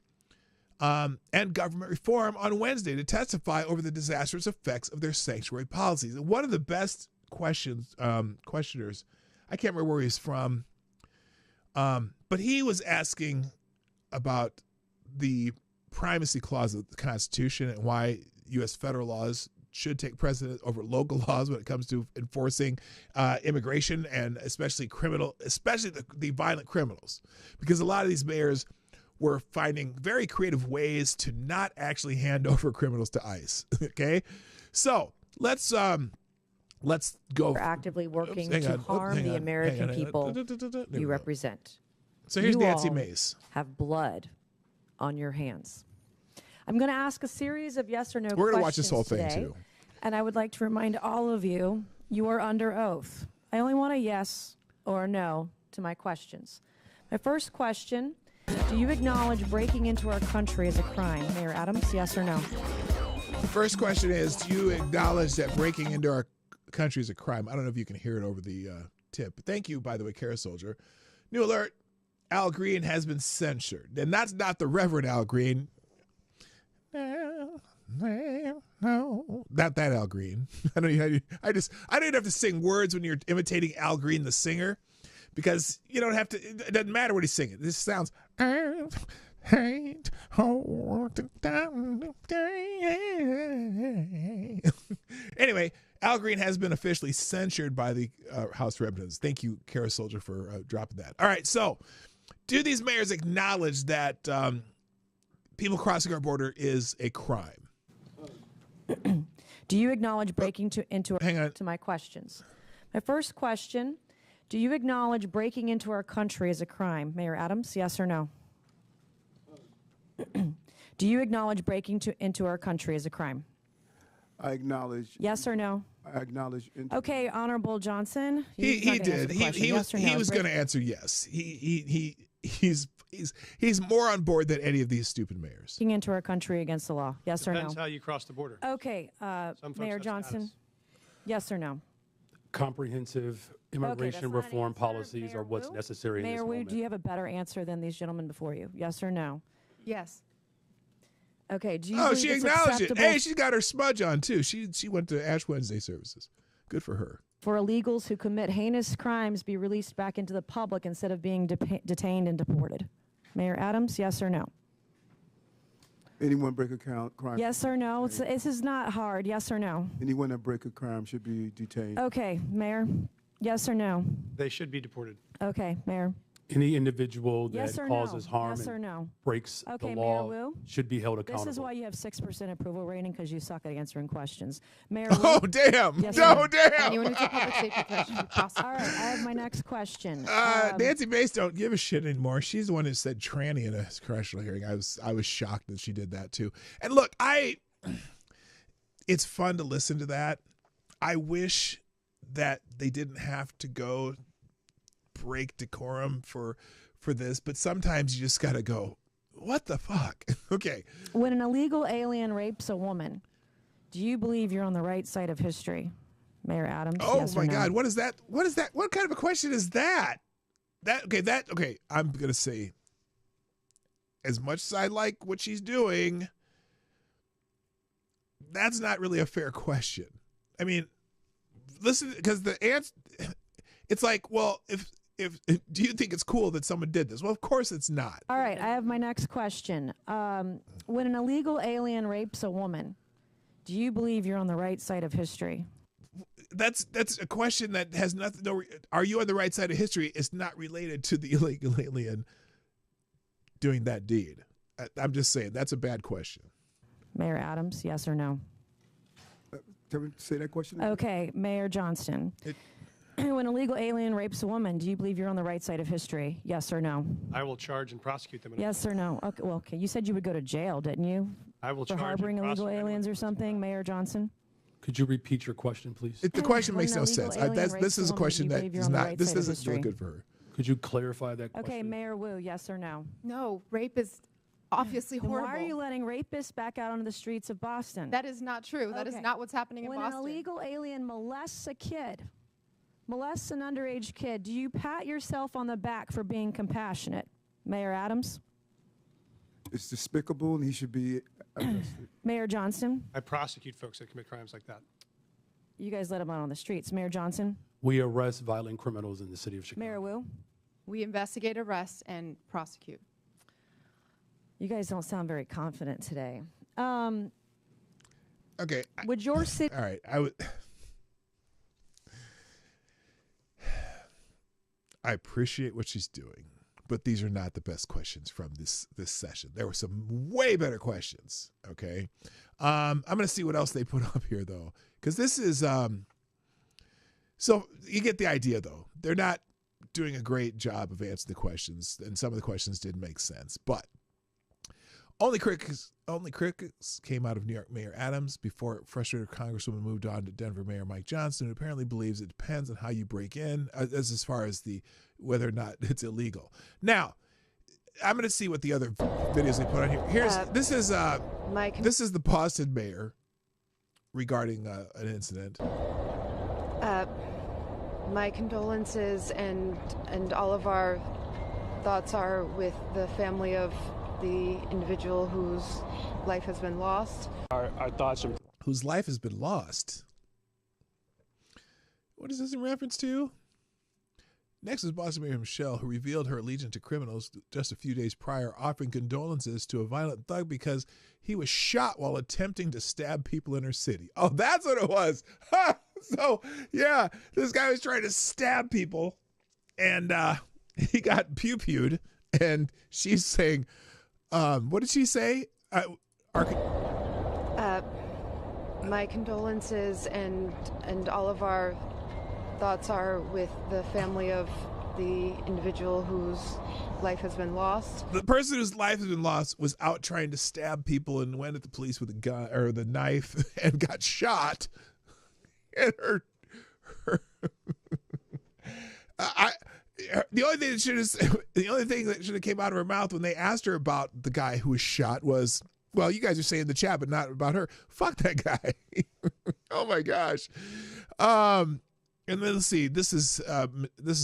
and Government Reform on Wednesday to testify over the disastrous effects of their sanctuary policies. And one of the best questioners, I can't remember where he's from, but he was asking about the primacy clause of the Constitution and why U.S. federal laws should take precedence over local laws when it comes to enforcing immigration and especially the violent criminals. Because a lot of these mayors were finding very creative ways to not actually hand over criminals to ICE. Okay? So let's go. We're actively working to harm the American people you represent. So here's you Nancy all Mace. Have blood on your hands. I'm going to ask a series of yes or no We're questions going to watch this whole thing, today, too. and I would like to remind all of you, you are under oath. I only want a yes or a no to my questions. My first question, do you acknowledge breaking into our country is a crime? Mayor Adams, yes or no? The first question is, do you acknowledge that breaking into our country is a crime? I don't know if you can hear it over the tip. Thank you, by the way, Kara Soldier. New alert. Al Green has been censured. And that's not the Reverend Al Green. No. Not that Al Green. I don't even have to sing words when you're imitating Al Green, the singer, because you don't have to, it doesn't matter what he's singing. This sounds, anyway, Al Green has been officially censured by the House of Representatives. Thank you, Kara Soldier, for dropping that. All right, so do these mayors acknowledge that people crossing our border is a crime? Do you acknowledge breaking into Hang on. to my questions? My first question, do you acknowledge breaking into our country is a crime? Mayor Adams, yes or no? Do you acknowledge breaking into our country is a crime? I acknowledge. Yes or no? I acknowledge. Okay, Honorable Johnson. He did. He was going to answer yes. He's more on board than any of these stupid mayors. Breaking into our country against the law. Yes or no? Depends how you cross the border. Okay, Mayor Johnson. Yes or no? Comprehensive immigration reform policies are what's necessary in this Mayor moment. Wu, do you have a better answer than these gentlemen before you? Yes or no? Yes. Okay, do you Oh, believe she it's acknowledged it. acceptable Hey, she's got her smudge on, too. She went to Ash Wednesday services. Good for her. for illegals who commit heinous crimes be released back into the public instead of being detained and deported? Mayor Adams, yes or no? Anyone break a crime? Yes or no? This is not hard. Yes or no? Anyone that break a crime should be detained. Okay, Mayor. Yes or no? They should be deported. Okay, Mayor. Any individual that Yes or causes no? harm Yes or and no? breaks Okay, the law Mayor Wu? should be held accountable. This is why you have 6% approval rating, because you suck at answering questions. Mayor Oh, Wu? damn. Yes No, or no? damn. Anyone who's a public safety question. All right, I have my next question. Nancy Mace don't give a shit anymore. She's the one who said tranny in a congressional hearing. I was shocked that she did that too. And look, it's fun to listen to that. I wish that they didn't have to go break decorum for this, but sometimes you just gotta go, what the fuck? Okay. When an illegal alien rapes a woman, do you believe you're on the right side of history? Mayor Adams, Oh yes or my no? God, what is that? What is that? What kind of a question is that? Okay, I'm gonna say, as much as I like what she's doing, that's not really a fair question. I mean, listen, because the answer, it's like, well, if do you think it's cool that someone did this? Well, of course it's not. All right, I have my next question. When an illegal alien rapes a woman, do you believe you're on the right side of history? That's a question that has nothing. No, are you on the right side of history? It's not related to the illegal alien doing that deed. I'm just saying that's a bad question. Mayor Adams, yes or no? Can we say that question again? Okay, Mayor Johnston. When an illegal alien rapes a woman, do you believe you're on the right side of history? Yes or no? I will charge and prosecute them. Yes or no? Okay, well, okay. You said you would go to jail, didn't you? I will for charge and harboring illegal prosecute aliens or something, Mayor Johnson? Could you repeat your question, please? The question When makes an no illegal sense. alien This rapes is a woman, question do you that believe you're is on the not. right This side of isn't really history? good for her. Could you clarify that question? Okay, Mayor Wu, yes or no? No, rape is obviously Then horrible. why are you letting rapists back out onto the streets of Boston? That is not true. That is not what's happening in when Boston. When an illegal alien molests a kid, molests an underage kid, do you pat yourself on the back for being compassionate? Mayor Adams? It's despicable, and he should be arrested. Mayor Johnston? I prosecute folks that commit crimes like that. You guys let them out on the streets. Mayor Johnson? We arrest violent criminals in the city of Chicago. Mayor Wu? We investigate, arrest, and prosecute. You guys don't sound very confident today. Okay. Would your city... All right. I appreciate what she's doing, but these are not the best questions from this session. There were some way better questions. Okay. I'm going to see what else they put up here, though, because this is... So you get the idea, though. They're not doing a great job of answering the questions, and some of the questions didn't make sense. But only critics came out of New York Mayor Adams before frustrated Congresswoman moved on to Denver Mayor Mike Johnson, who apparently believes it depends on how you break in, as far as whether or not it's illegal. Now, I'm going to see what the other videos they put on here. This is the Boston mayor regarding an incident. My condolences and all of our thoughts are with the family of the individual whose life has been lost. Our thoughts are... Whose life has been lost? What is this in reference to? Next is Boston Mayor Michelle, who revealed her allegiance to criminals just a few days prior, offering condolences to a violent thug because he was shot while attempting to stab people in her city. Oh, that's what it was. So, yeah, this guy was trying to stab people, and he got pew-pewed, and she's saying, what did she say? My condolences and all of our thoughts are with the family of the individual whose life has been lost. The person whose life has been lost was out trying to stab people and went at the police with a gun or the knife and got shot. And the only thing that should have came out of her mouth when they asked her about the guy who was shot was, well, you guys are saying in the chat, but not about her. Fuck that guy. Oh my gosh. And then let's see. This is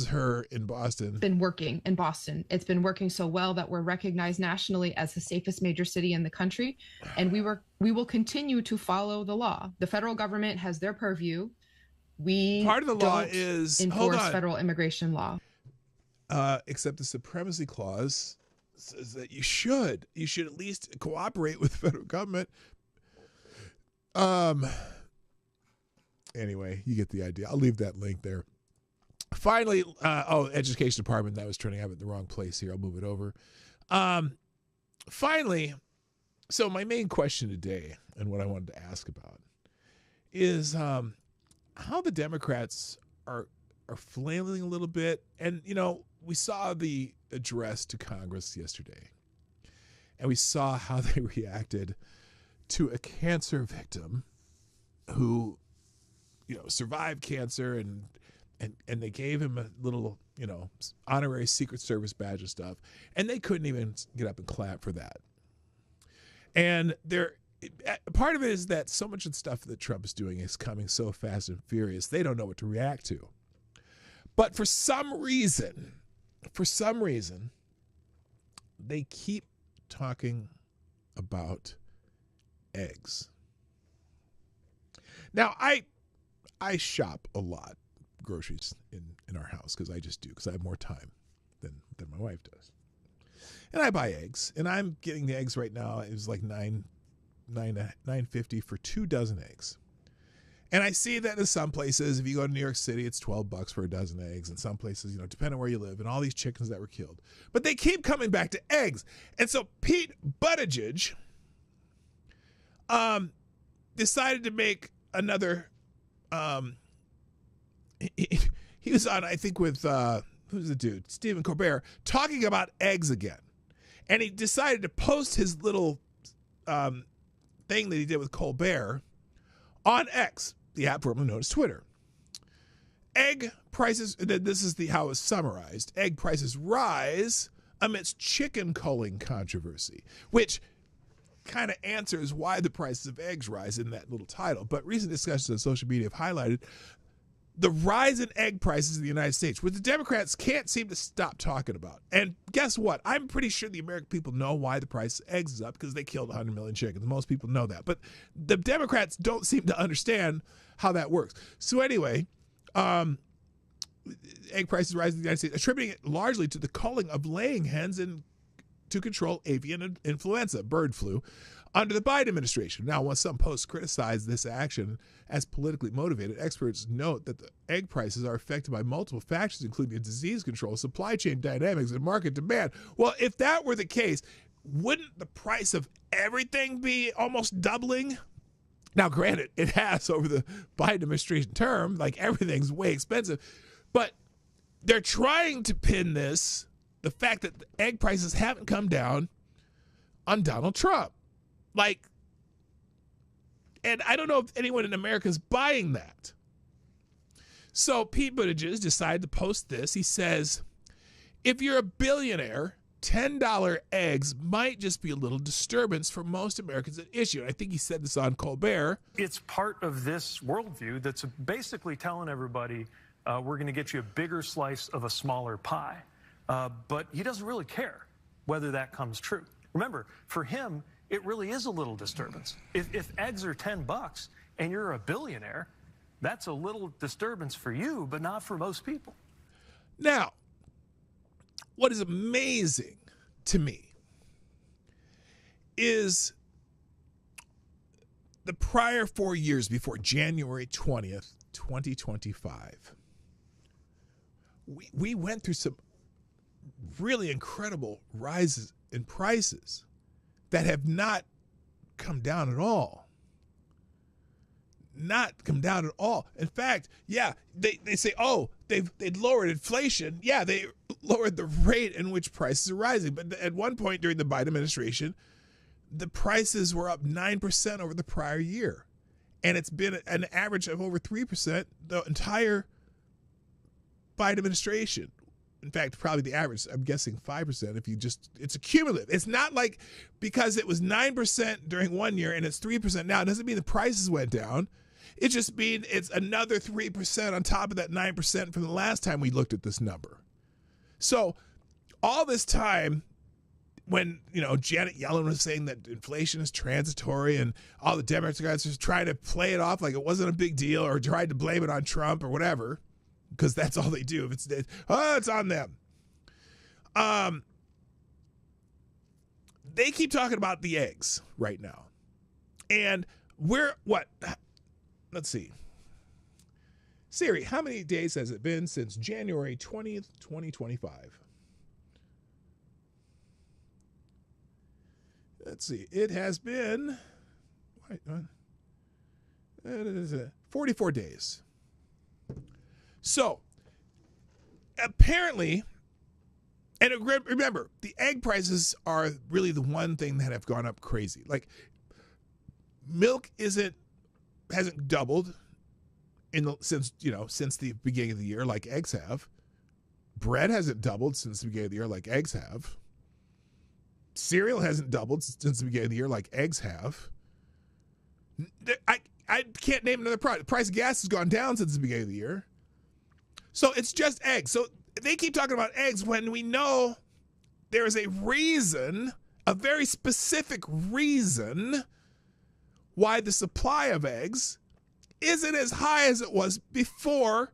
her in Boston. Been working in Boston. It's been working so well that we're recognized nationally as the safest major city in the country, and we will continue to follow the law. The federal government has their purview. Part of the law is enforce federal immigration law. Except the supremacy clause says that you should at least cooperate with the federal government. Anyway, you get the idea. I'll leave that link there. Finally, education department. That was turning out in the wrong place here. I'll move it over. Finally, so my main question today and what I wanted to ask about is how the Democrats are flailing a little bit. And, we saw the address to Congress yesterday, and we saw how they reacted to a cancer victim who survived cancer, and they gave him a little, honorary Secret Service badge and stuff, and they couldn't even get up and clap for that. And part of it is that so much of the stuff that Trump is doing is coming so fast and furious, they don't know what to react to. But for some reason, they keep talking about eggs. Now, I shop a lot groceries in our house because I just do, because I have more time than my wife does. And I buy eggs, and I'm getting the eggs right now. It was like $9.50 for 2 dozen eggs. And I see that in some places, if you go to New York City, it's $12 for a dozen eggs. In some places, depending on where you live, and all these chickens that were killed. But they keep coming back to eggs. And so Pete Buttigieg decided to make another he was on, I think, with who's the dude? Stephen Colbert, talking about eggs again. And he decided to post his little thing that he did with Colbert on X, the app formerly known as Twitter. Egg prices, this is how it's summarized. Egg prices rise amidst chicken culling controversy, which kind of answers why the prices of eggs rise in that little title. But recent discussions on social media have highlighted the rise in egg prices in the United States, which the Democrats can't seem to stop talking about. And guess what? I'm pretty sure the American people know why the price of eggs is up, because they killed 100 million chickens. Most people know that. But the Democrats don't seem to understand how that works. So anyway, egg prices rise in the United States, attributing it largely to the culling of laying hens and to control avian influenza, bird flu, under the Biden administration. Now, while some posts criticize this action as politically motivated, experts note that the egg prices are affected by multiple factors, including disease control, supply chain dynamics, and market demand. Well, if that were the case, wouldn't the price of everything be almost doubling? Now, granted, it has over the Biden administration term, like everything's way expensive, but they're trying to pin this, the fact that the egg prices haven't come down, on Donald Trump. And I don't know if anyone in America is buying that. So Pete Buttigieg decided to post this. He says, if you're a billionaire, $10 eggs might just be a little disturbance for most Americans at issue. And I think he said this on Colbert. It's part of this worldview that's basically telling everybody we're going to get you a bigger slice of a smaller pie. But he doesn't really care whether that comes true. Remember, for him, it really is a little disturbance. If eggs are $10 and you're a billionaire, that's a little disturbance for you, but not for most people. Now, what is amazing to me is the prior 4 years before January 20th, 2025, we went through some really incredible rises in prices that have not come down at all. Not come down at all. In fact, yeah, they say, oh, they'd lowered inflation. Yeah, they lowered the rate in which prices are rising. But at one point during the Biden administration, the prices were up 9% over the prior year. And it's been an average of over 3% the entire Biden administration. In fact, probably the average, I'm guessing 5% if you just, it's a cumulative. It's not like because it was 9% during 1 year and it's 3% now, it doesn't mean the prices went down. It just means it's another 3% on top of that 9% from the last time we looked at this number. So all this time when, Janet Yellen was saying that inflation is transitory and all the Democrats were trying to play it off like it wasn't a big deal or tried to blame it on Trump or whatever, because that's all they do. If it's on them. They keep talking about the eggs right now. And let's see. Siri, how many days has it been since January 20th, 2025? Let's see. It has been 44 days. So, apparently, and remember, the egg prices are really the one thing that have gone up crazy. Like, milk hasn't doubled since the beginning of the year like eggs have. Bread hasn't doubled since the beginning of the year like eggs have. Cereal hasn't doubled since the beginning of the year like eggs have. I can't name another product. The price of gas has gone down since the beginning of the year. So it's just eggs. So they keep talking about eggs when we know there is a reason, a very specific reason, why the supply of eggs isn't as high as it was before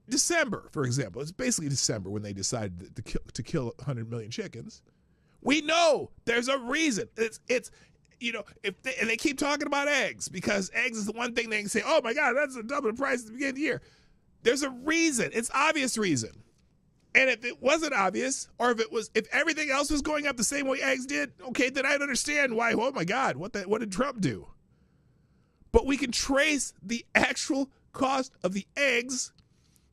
December, for example. It's basically December when they decided to kill 100 million chickens. We know there's a reason. It's and they keep talking about eggs because eggs is the one thing they can say, oh my God, that's a double the price at the beginning of the year. There's a reason. It's obvious reason. And if it wasn't obvious, or if everything else was going up the same way eggs did, okay, then I'd understand why, oh my God, what did Trump do? But we can trace the actual cost of the eggs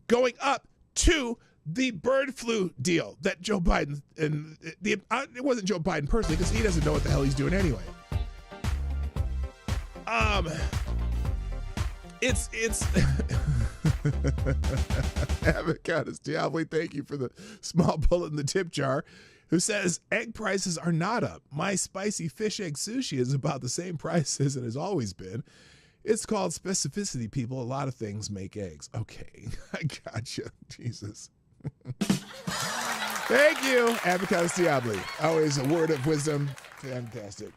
going up to the bird flu deal that Joe Biden, and it wasn't Joe Biden personally because he doesn't know what the hell he's doing anyway. It's Avocados Diablo, thank you for the small bullet in the tip jar, who says, egg prices are not up. My spicy fish egg sushi is about the same price as it has always been. It's called specificity, people. A lot of things make eggs. Okay, I gotcha. Jesus. Thank you, Avocados Diablo. Always a word of wisdom. Fantastic.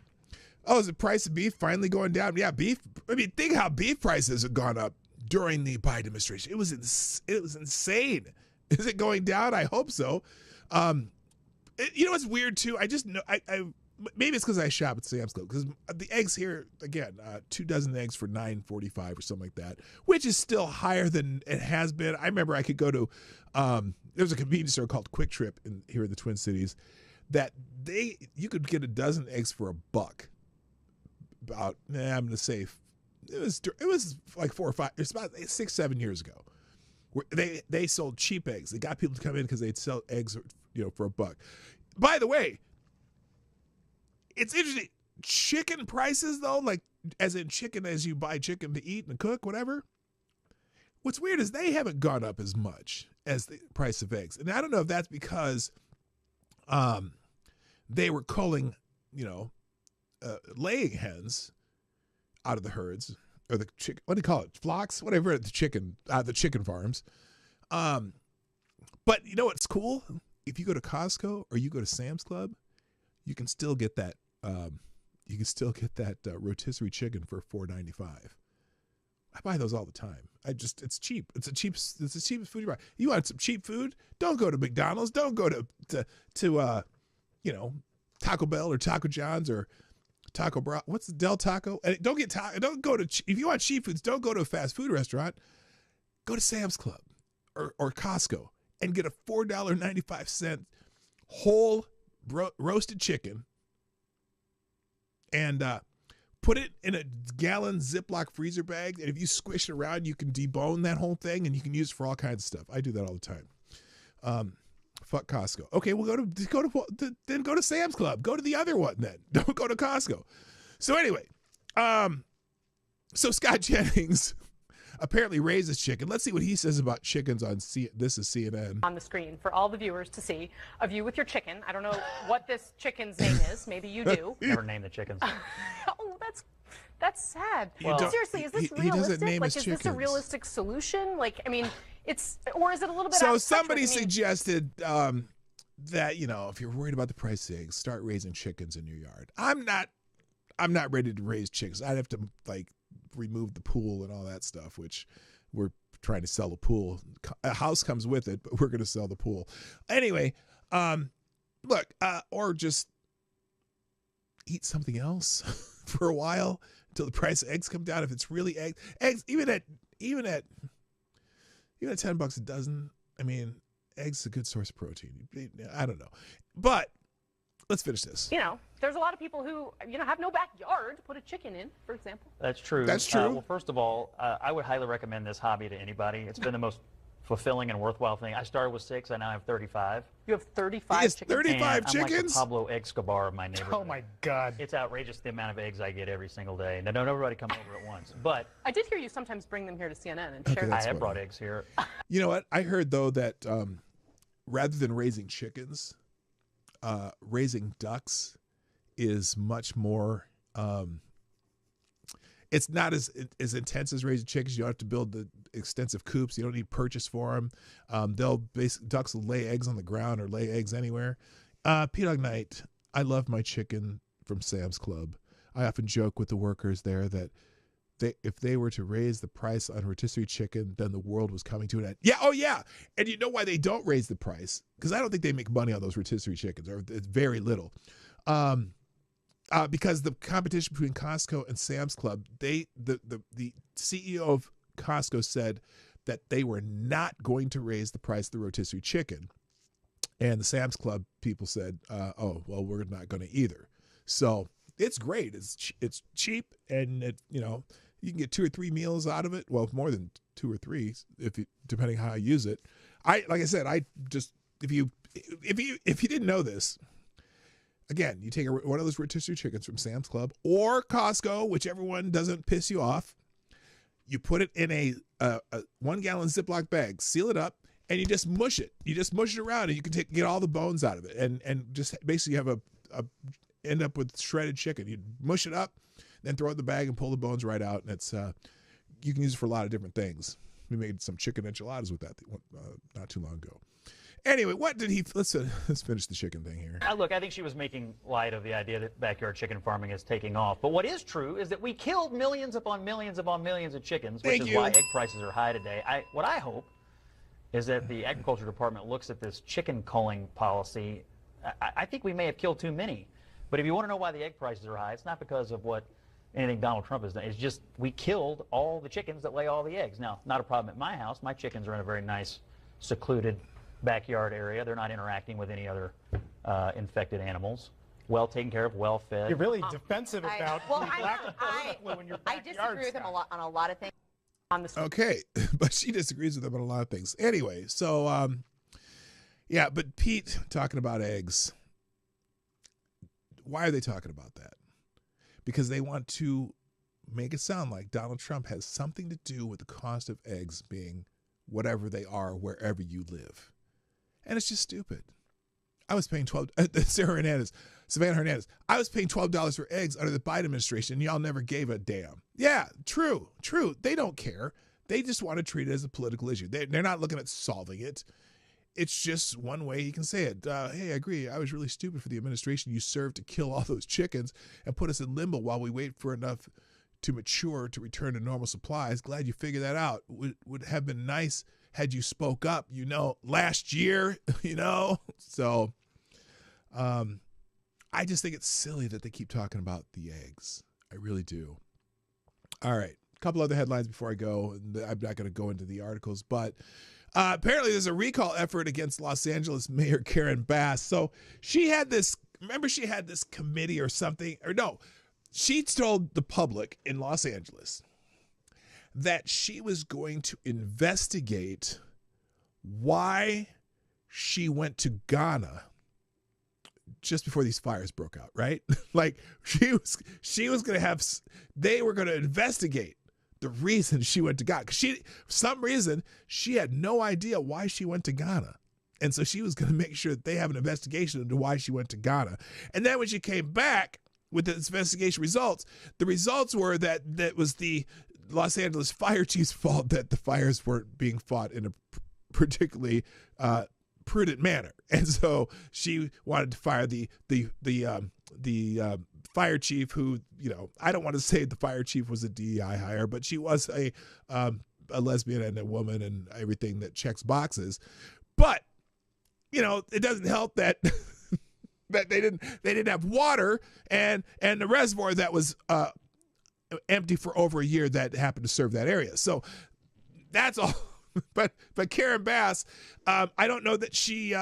Oh, is the price of beef finally going down? Yeah, beef. I mean, think how beef prices have gone up during the Biden administration. It was insane. Is it going down? I hope so. You know what's weird too? I just know maybe it's because I shop at Sam's Club, because the eggs here, again, 2 dozen eggs for $9.45 or something like that, which is still higher than it has been. I remember I could go to there's a convenience store called Quick Trip here in the Twin Cities that you could get a dozen eggs for $1. About I'm gonna say it was like 4 or 5. It's about 6-7 years ago. Where they sold cheap eggs. They got people to come in because they'd sell eggs, for $1. By the way, it's interesting. Chicken prices though, like as in chicken, as you buy chicken to eat and cook, whatever. What's weird is they haven't gone up as much as the price of eggs, and I don't know if that's because they were culling, laying hens out of the herds, or the chicken, what do you call it, flocks, whatever, the chicken farms. But you know what's cool? If you go to Costco or you go to Sam's Club, you can still get that. Rotisserie chicken for $4.95. I buy those all the time. It's cheap. It's the cheapest food you buy. You want some cheap food? Don't go to McDonald's. Don't go to Taco Bell or Taco John's or Taco Bra. What's the Del Taco? And don't go to, if you want cheap foods, don't go to a fast food restaurant. Go to Sam's Club or Costco and get a $4.95 whole roasted chicken and put it in a gallon Ziploc freezer bag. And if you squish it around, you can debone that whole thing and you can use it for all kinds of stuff. I do that all the time. Fuck Costco. Okay, we'll go to Sam's Club. Go to the other one then. Don't go to Costco. So anyway, so Scott Jennings apparently raises chicken. Let's see what he says about chickens on This is CNN. On the screen for all the viewers to see of you with your chicken. I don't know what this chicken's name is. Maybe you do. Never name the chickens. Oh, that's sad. Well, seriously, is this he doesn't realistic? name Like, his is this a chickens. realistic solution? Like, I mean, or is it a little bit? So out of touch somebody with, suggested that if you're worried about the price of eggs, start raising chickens in your yard. I'm not ready to raise chickens. I'd have to remove the pool and all that stuff, which we're trying to sell a pool. A house comes with it, but we're going to sell the pool anyway. Look, or just eat something else for a while until the price of eggs come down. If it's really eggs, even at $10 a dozen. I mean, eggs is a good source of protein. I don't know, but let's finish this. There's a lot of people who have no backyard to put a chicken in, for example. That's true. That's true. Well, first of all, I would highly recommend this hobby to anybody. It's been the most fulfilling and worthwhile thing. I started with 6. I now have 35. You have 35 Yes, chickens? 35 I'm like chickens? the Pablo Escobar of my neighborhood. Oh, my God. It's outrageous the amount of eggs I get every single day. Now, don't everybody come over at once. But I did hear you sometimes bring them here to CNN and Okay, share I them. have brought eggs here. You know what? I heard though that rather than raising chickens, raising ducks is much more. It's not as intense as raising chickens. You don't have to build the extensive coops. You don't need purchase for them. Ducks will lay eggs on the ground or lay eggs anywhere. P-Dog Night, I love my chicken from Sam's Club. I often joke with the workers there that if they were to raise the price on rotisserie chicken, then the world was coming to an end. Yeah, oh yeah. And you know why they don't raise the price? Because I don't think they make money on those rotisserie chickens, or it's very little. Because the competition between Costco and Sam's Club, the CEO of Costco said that they were not going to raise the price of the rotisserie chicken. And the Sam's Club people said, oh, well, we're not going to either. So it's great. It's cheap, and you can get 2 or 3 meals out of it. Well, more than 2 or 3, depending how I use it. Like I said, if you didn't know this, again, you take one of those rotisserie chickens from Sam's Club or Costco, whichever one doesn't piss you off. You put it in a 1 gallon Ziploc bag, seal it up, and you just mush it. You just mush it around, and you can get all the bones out of it, and just basically have end up with shredded chicken. You mush it up, then throw it in the bag and pull the bones right out, and it's you can use it for a lot of different things. We made some chicken enchiladas with that not too long ago. Anyway, what did he? Let's finish the chicken thing here. Look, I think she was making light of the idea that backyard chicken farming is taking off. But what is true is that we killed millions upon millions upon millions of chickens, which is why egg prices are high today. What I hope is that the Agriculture Department looks at this chicken culling policy. I think we may have killed too many. But if you want to know why the egg prices are high, it's not because of anything Donald Trump has done. It's just we killed all the chickens that lay all the eggs. Now, not a problem at my house. My chickens are in a very nice, secluded backyard area. They're not interacting with any other infected animals. Well taken care of, well fed. You're really defensive about I disagree with him on a lot of things. Okay, but she disagrees with him on a lot of things. Anyway, so yeah, but Pete talking about eggs. Why are they talking about that? Because they want to make it sound like Donald Trump has something to do with the cost of eggs being whatever they are wherever you live. And it's just stupid. I was paying Savannah Hernandez, I was paying $12 for eggs under the Biden administration, and y'all never gave a damn. Yeah, true. They don't care. They just want to treat it as a political issue. They're not looking at solving it. It's just one way you can say it. Hey, I agree. I was really stupid for the administration you served to kill all those chickens and put us in limbo while we wait for enough to mature to return to normal supplies. Glad you figured that out. Would have been nice had you spoke up, last year, So I just think it's silly that they keep talking about the eggs. I really do. All right. A couple other headlines before I go. I'm not going to go into the articles, but apparently there's a recall effort against Los Angeles Mayor Karen Bass. So she had this committee or something, or no, she told the public in Los Angeles that she was going to investigate why she went to Ghana just before these fires broke out, right? Like she was going to they were going to investigate the reason she went to Ghana. Because for some reason, she had no idea why she went to Ghana. And so she was going to make sure that they have an investigation into why she went to Ghana. And then when she came back with the investigation results, the results were that was the Los Angeles fire chief's fault that the fires weren't being fought in a particularly prudent manner. And so she wanted to fire the fire chief who, I don't want to say the fire chief was a DEI hire, but she was a lesbian and a woman and everything that checks boxes. But, it doesn't help that that they didn't have water and the reservoir that was empty for over a year that happened to serve that area. So that's all. But Karen Bass, I don't know that she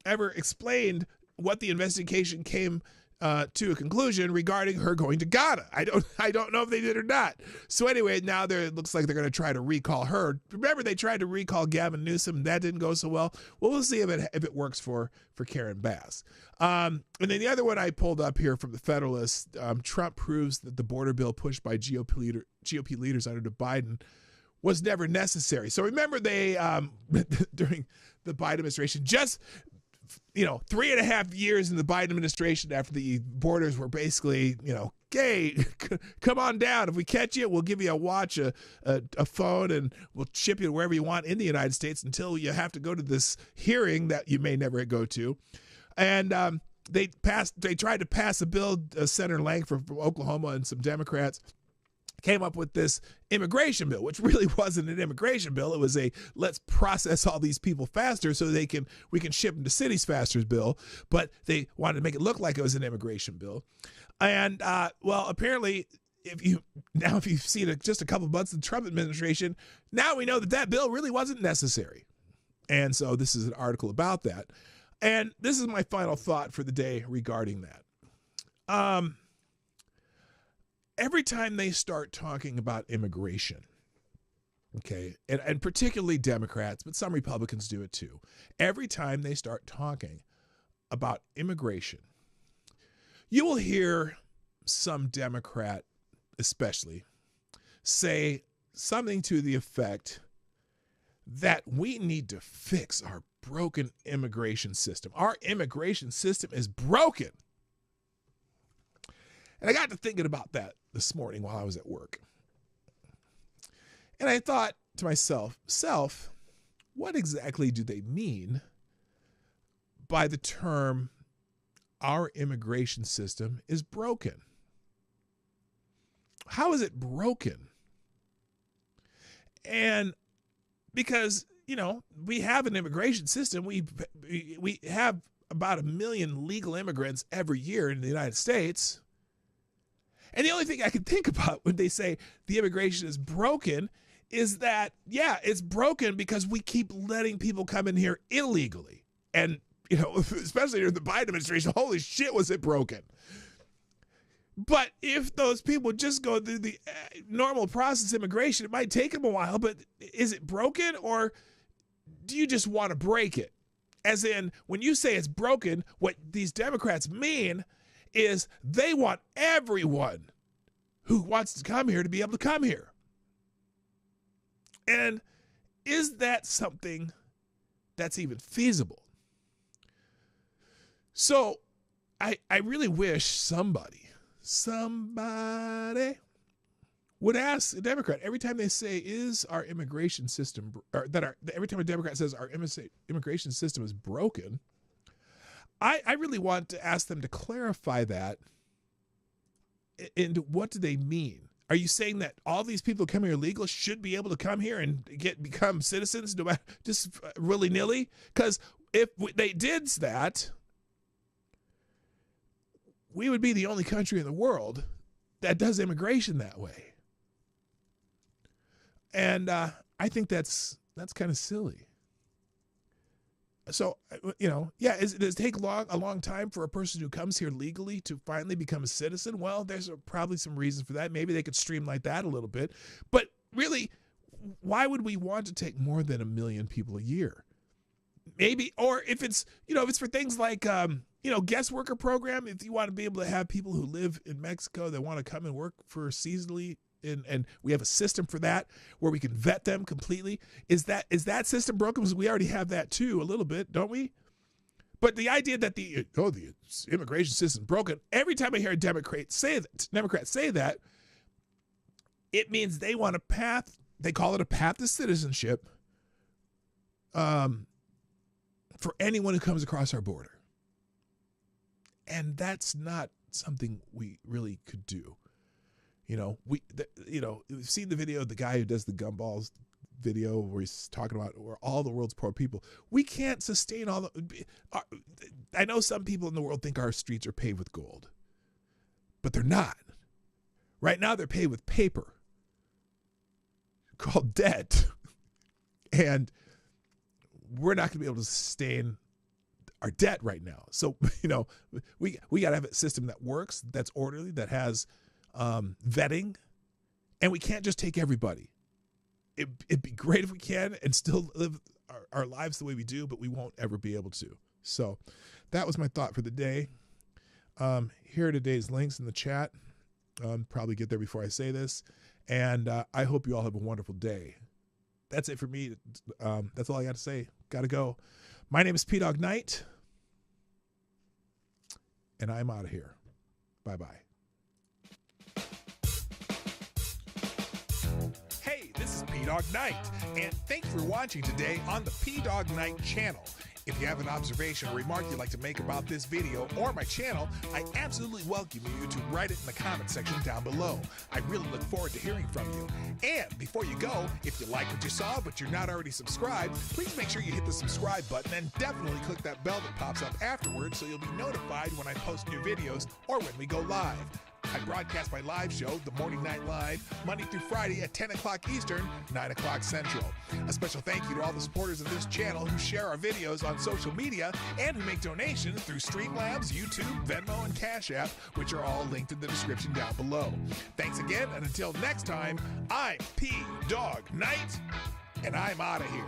ever explained what the investigation came to a conclusion regarding her going to Ghana. I don't know if they did or not. So anyway, now it looks like they're going to try to recall her. Remember, they tried to recall Gavin Newsom. That didn't go so well. Well, we'll see if it works for Karen Bass. And then the other one I pulled up here from the Federalist, Trump proves that the border bill pushed by GOP leaders under Biden was never necessary. So remember they, during the Biden administration, just 3.5 years in the Biden administration after the borders were basically, hey, come on down. If we catch you, we'll give you a watch, a phone, and we'll ship you wherever you want in the United States until you have to go to this hearing that you may never go to. And they tried to pass a bill, Senator Langford from Oklahoma and some Democrats came up with this immigration bill, which really wasn't an immigration bill. It was a let's process all these people faster so we can ship them to cities faster bill. But they wanted to make it look like it was an immigration bill. And apparently, if you've seen just a couple of months of the Trump administration, now we know that bill really wasn't necessary. And so this is an article about that. And this is my final thought for the day regarding that. Every time they start talking about immigration, okay, and particularly Democrats, but some Republicans do it too. Every time they start talking about immigration, you will hear some Democrat especially say something to the effect that we need to fix our broken immigration system. Our immigration system is broken. And I got to thinking about that this morning while I was at work. And I thought to myself, what exactly do they mean by the term our immigration system is broken? How is it broken? And because, we have an immigration system, we have about 1 million legal immigrants every year in the United States. And the only thing I can think about when they say the immigration is broken is that, yeah, it's broken because we keep letting people come in here illegally. And, especially during the Biden administration, holy shit, was it broken. But if those people just go through the normal process of immigration, it might take them a while, but is it broken, or do you just want to break it? As in, when you say it's broken, what these Democrats mean is they want everyone who wants to come here to be able to come here. And is that something that's even feasible? So I really wish somebody would ask a Democrat every time they say, is our immigration system, or every time a Democrat says our immigration system is broken, I really want to ask them to clarify that. And what do they mean? Are you saying that all these people coming here illegal should be able to come here and become citizens, no matter, just willy-nilly? Because if they did that, we would be the only country in the world that does immigration that way. And I think that's kind of silly. So, does it take a long time for a person who comes here legally to finally become a citizen? Well, there's probably some reasons for that. Maybe they could streamline that a little bit. But really, why would we want to take more than 1 million people a year? Maybe, or if it's for things like, guest worker program, if you want to be able to have people who live in Mexico that want to come and work for seasonally, and we have a system for that where we can vet them completely. Is that system broken? Because we already have that too, a little bit, don't we? But the idea that the immigration system is broken, every time I hear a Democrat say that, it means they want a path. They call it a path to citizenship for anyone who comes across our border. And that's not something we really could do. We've seen the video of the guy who does the gumballs video where he's talking about where all the world's poor people. We can't sustain all the. I know some people in the world think our streets are paved with gold, but they're not. Right now, they're paved with paper called debt, and we're not going to be able to sustain our debt right now. So we got to have a system that works, that's orderly, that has vetting, and we can't just take everybody. It'd be great if we can and still live our lives the way we do, but we won't ever be able to. So that was my thought for the day. Here are today's links in the chat. Probably get there before I say this. And I hope you all have a wonderful day. That's it for me. That's all I got to say. Got to go. My name is P-Dog Knight, and I'm out of here. Bye-bye. This is P-Dog Knight, and thank you for watching today on the P-Dog Knight channel. If you have an observation or remark you'd like to make about this video or my channel, I absolutely welcome you to write it in the comment section down below. I really look forward to hearing from you. And before you go, if you like what you saw but you're not already subscribed, please make sure you hit the subscribe button and definitely click that bell that pops up afterwards so you'll be notified when I post new videos or when we go live. I broadcast my live show, The Morning Night Live, Monday through Friday at 10 o'clock Eastern, 9 o'clock Central. A special thank you to all the supporters of this channel who share our videos on social media and who make donations through Streamlabs, YouTube, Venmo, and Cash App, which are all linked in the description down below. Thanks again, and until next time, I'm P-Dog Knight, and I'm out of here.